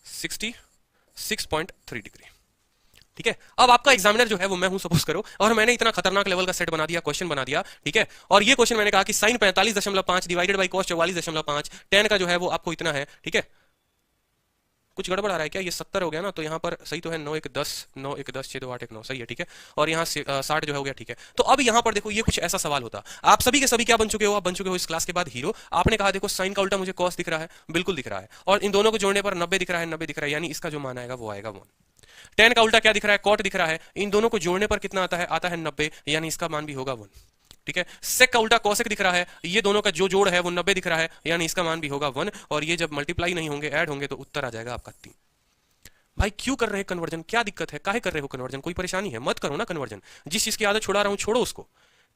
66.3 डिग्री, ठीक है। अब आपका एग्जामिनर जो है वो मैं हूं सपोज करो, और मैंने इतना खतरनाक लेवल का सेट बना दिया, क्वेश्चन बना दिया, ठीक है। और ये क्वेश्चन मैंने कहा कि sine 45.5 divided by cos 44.5, tan का जो है वो आपको इतना है, ठीक है। कुछ गड़बड़ आ रहा है क्या, ये 70 हो गया ना, तो यहाँ पर सही तो है 9 1 10 9 1 10 6 2 8 1 9, सही है, ठीक है। और यहाँ 60 जो है हो गया, ठीक है। तो अब यहाँ पर देखो ये कुछ ऐसा सवाल होता, आप सभी के सभी क्या बन चुके हो, आप बन चुके हो इस क्लास के बाद हीरो। आपने कहा देखो साइन का उल्टा मुझे कॉस दिख रहा है, बिल्कुल दिख रहा है, और इन दोनों को जोड़ने पर 90 दिख रहा है, 90 दिख रहा है, यानी इसका जो मान आएगा वो आएगा 1। tan का उल्टा क्या दिख रहा है, कॉट दिख रहा है, इन दोनों को जोड़ने पर कितना आता है, आता है 90, यानी इसका मान भी होगा 1, ठीक है। सेक का उल्टा कॉसेक दिख रहा है, ये दोनों का जो जोड़ है वो 90 दिख रहा है, यानी इसका मान भी होगा 1, और ये जब मल्टीप्लाई नहीं होंगे ऐड होंगे तो उत्तर आ जाएगा आपका 3। भाई क्यों कर रहे हैं कन्वर्जन, क्या दिक्कत है, काहे कर रहे हो कन्वर्जन, कोई परेशानी है, मत करो ना कन्वर्जन। जिस चीज की आदत छुड़ा रहा हूं छोड़ो उसको।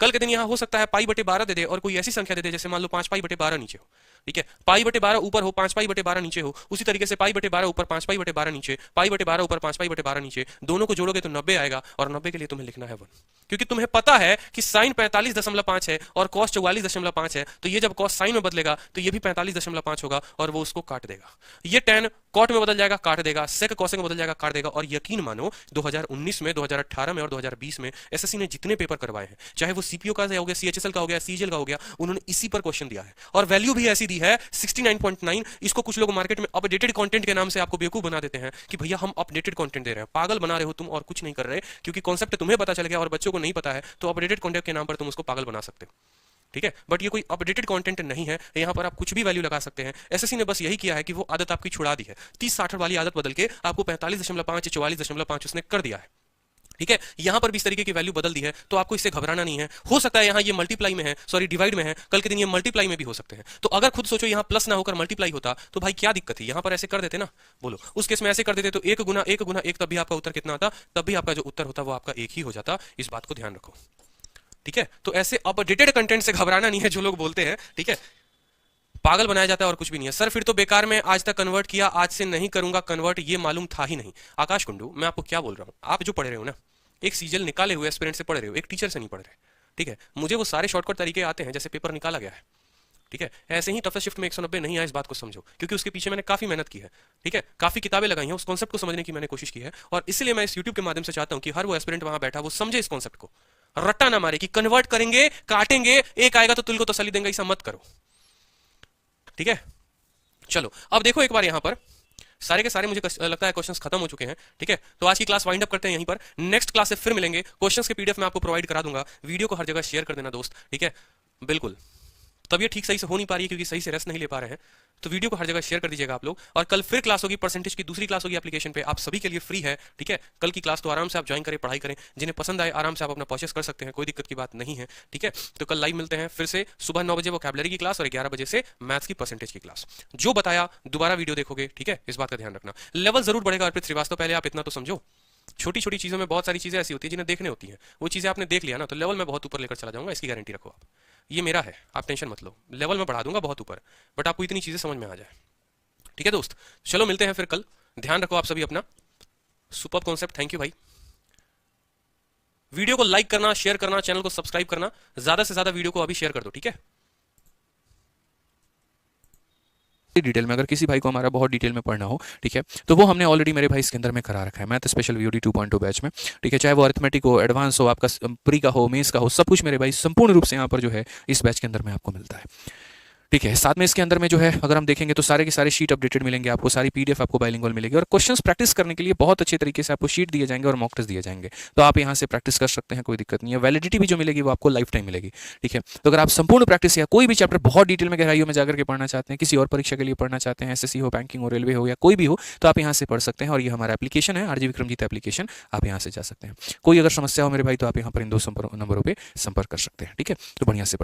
कल के दिन यहां हो सकता है पाई बटे 12 दे दे और कोई ऐसी संख्या दे दे जैसे मान लो 5 पाई बटे 12 नीचे हो, ठीक है। पाई बटे 12 ऊपर हो, 5 पाई बटे 12 नीचे हो, उसी तरीके से पाई बटे 12 ऊपर, 5 पाई बटे 12 नीचे, पाई बटे 12 ऊपर, 5 पाई बटे 12 नीचे, दोनों को जोड़ोगे तो 90 आएगा, और 90 के लिए तुम्हें लिखना है 1, क्योंकि तुम्हें पता है कि साइन 45.5 है और कॉस 44.5 है, तो ये जब कॉस साइन में बदलेगा तो ये भी 45.5 होगा, और वो उसको काट देगा। ये tan कॉट में बदल जाएगा, काट देगा, सेक कॉसेक में बदल जाएगा, काट देगा। और यकीन मानो 2019 में, 2018 में और 2020 में एसएससी ने जितने पेपर करवाए हैं, चाहे वो सीपीओ का हो गया, सीएचएसएल का हो गया, सीजीएल का हो गया, उन्होंने इसी पर क्वेश्चन दिया है, और वैल्यू भी ऐसी दी है 69.9। इसको कुछ लोग मार्केट में अपडेटेड कंटेंट के नाम से आपको बेवकूफ बना देते हैं कि भैया हम अपडेटेड कंटेंट दे रहे हैं, पागल बना रहे हो तुम, और कुछ नहीं कर रहे, क्योंकि कॉन्सेप्ट तुम्हें पता चल गया और बच्चों को नहीं पता है, तो अपडेटेड कंटेंट के नाम पर तुम उसको पागल बना सकते हो, ठीक है। बट ये कोई अपडेटेड कंटेंट नहीं है, यहाँ पर आप कुछ भी वैल्यू लगा सकते हैं। एसएससी ने बस यही किया है कि वो आदत आपकी छुड़ा दी है, 30-60 वाली आदत बदल के आपको 45.5 44.5 उसने कर दिया है, ठीक है। यहां पर भी इस तरीके की वैल्यू बदल दी है, तो आपको इससे घबराना नहीं है। हो सकता है यहां ये मल्टीप्लाई में है, सॉरी डिवाइड में है, कल के दिन ये मल्टीप्लाई में भी हो सकते हैं। तो अगर खुद सोचो यहां प्लस ना होकर मल्टीप्लाई होता तो भाई क्या दिक्कत है, यहां पर ऐसे कर देते ना, बोलो उस केस में ऐसे कर देते तो 1 गुना 1 गुना 1, तब भी आपका उत्तर कितना आता, तब भी आपका जो उत्तर होता वो आपका 1 ही हो जाता। इस बात को ध्यान रखो, ठीक है। तो ऐसे अपडेटेड कंटेंट से घबराना नहीं है, जो लोग बोलते हैं, ठीक है, पागल बनाया जाता है और कुछ भी नहीं है। सर फिर तो बेकार में आज तक कन्वर्ट किया, आज से नहीं करूंगा कन्वर्ट, ये मालूम था ही नहीं। आकाश कुंडू, मैं आपको क्या बोल रहा हूं, आप जो पढ़ रहे हो ना, एक सीजल निकाले हुए एस्पिरेंट से पढ़ रहे हो, एक टीचर से नहीं पढ़ रहे, ठीक है। मुझे वो सारे शॉर्टकट तरीके आते हैं जैसे पेपर निकाला गया है, ठीक है। ऐसे ही टफेस्ट शिफ्ट में 190 नहीं आया, इस बात को समझो, क्योंकि उसके पीछे मैंने काफी मेहनत की है, ठीक है, काफी किताबें लगाई हैं, उस कॉन्सेप्ट को समझने की मैंने कोशिश की है, और इसलिए मैं इस यूट्यूब के माध्यम से चाहता हूं कि हर वो एस्पिरेंट वहां बैठा वो समझे इस कॉन्सेप्ट को, रट्टा ना मारे कि कन्वर्ट करेंगे, काटेंगे, एक आएगा तो तुल को तसल्ली देंगे, ऐसा मत करो। ठीक है, चलो अब देखो एक बार यहां पर सारे के सारे मुझे लगता है क्वेश्चंस खत्म हो चुके हैं। ठीक है, तो आज की क्लास वाइंड अप करते हैं यहीं पर। नेक्स्ट क्लास से फिर मिलेंगे। क्वेश्चंस के पीडीएफ मैं आपको प्रोवाइड करा दूंगा। वीडियो को हर जगह शेयर कर देना दोस्त। ठीक है, बिल्कुल। तबीयत ठीक सही से हो नहीं पा रही है क्योंकि सही से रेस्ट नहीं ले पा रहे हैं, तो वीडियो को हर जगह शेयर कर दीजिएगा आप लोग। और कल फिर क्लास होगी परसेंटेज की, दूसरी क्लास होगी एप्लीकेशन पे, आप सभी के लिए फ्री है। ठीक है, कल की क्लास तो आराम से आप ज्वाइन करें, पढ़ाई करें, जिन्हें पसंद आए आराम से आप अपना परचेस कर सकते हैं, कोई दिक्कत की बात नहीं है। ठीक है, तो कल लाइव मिलते हैं फिर से सुबह 9 बजे वोकैबुलरी की क्लास और 11 बजे से मैथ्स की परसेंटेज की क्लास। जो बताया दोबारा वीडियो देखोगे, ठीक है, इस बात का ध्यान रखना। लेवल जरूर बढ़ेगा अर्पित श्रीवास्तव, पहले आप इतना तो समझो। छोटी छोटी चीजों में बहुत सारी चीजें ऐसी होती है जिन्हें देखने होती हैं, वो चीजें आपने देख लिया ना तो लेवल में बहुत ऊपर लेकर चला जाऊंगा, इसकी गारंटी रखो आप। ये मेरा है, आप टेंशन मत लो, लेवल में बढ़ा दूंगा बहुत ऊपर, बट आपको इतनी चीजें समझ में आ जाए। ठीक है दोस्त, चलो मिलते हैं फिर कल। ध्यान रखो आप सभी अपना। सुपर कॉन्सेप्ट, थैंक यू भाई। वीडियो को लाइक करना, शेयर करना, चैनल को सब्सक्राइब करना, ज्यादा से ज्यादा वीडियो को अभी शेयर कर दो। ठीक है, डिटेल में अगर किसी भाई को हमारा बहुत डिटेल में पढ़ना हो, ठीक है, तो वो हमने ऑलरेडी मेरे भाई इसके अंदर में करा रखा है, मैथ स्पेशल वीओडी 2.2 बैच में। ठीक है, चाहे वो अरिथमेटिक हो, एडवांस हो, आपका प्री का हो, मेंस का हो, सब कुछ मेरे भाई संपूर्ण रूप से यहाँ पर जो है इस बैच के अंदर में आपको मिलता है। ठीक है, साथ में इसके अंदर में जो है अगर हम देखेंगे तो सारे के सारे शीट अपडेटेड मिलेंगे आपको, सारी पीडीएफ आपको बाइलिंगुअल मिलेगी और क्वेश्चंस प्रैक्टिस करने के लिए बहुत अच्छे तरीके से आपको शीट दिए जाएंगे और मॉक टेस्ट दिए जाएंगे, तो आप यहाँ से प्रैक्टिस कर सकते हैं, कोई दिक्कत नहीं है। वैलिडिटी भी जो मिलेगी वो आपको लाइफ टाइम मिलेगी। ठीक है, तो अगर आप संपूर्ण प्रैक्टिस या कोई भी चैप्टर बहुत डिटेल में गहराइयों में जाकर के पढ़ना चाहते हैं, किसी और परीक्षा के लिए पढ़ना चाहते हैं, एसएससी हो, बैंकिंग हो, रेलवे हो या कोई भी हो, तो आप यहाँ से पढ़ सकते हैं। और ये हमारा एप्लीकेशन है आरजी विक्रमजीत एप्लीकेशन, आप यहाँ से जा सकते हैं। कोई अगर समस्या हो मेरे भाई तो आप यहाँ पर इन दो नंबरों पर संपर्क कर सकते हैं। ठीक है, तो बढ़िया से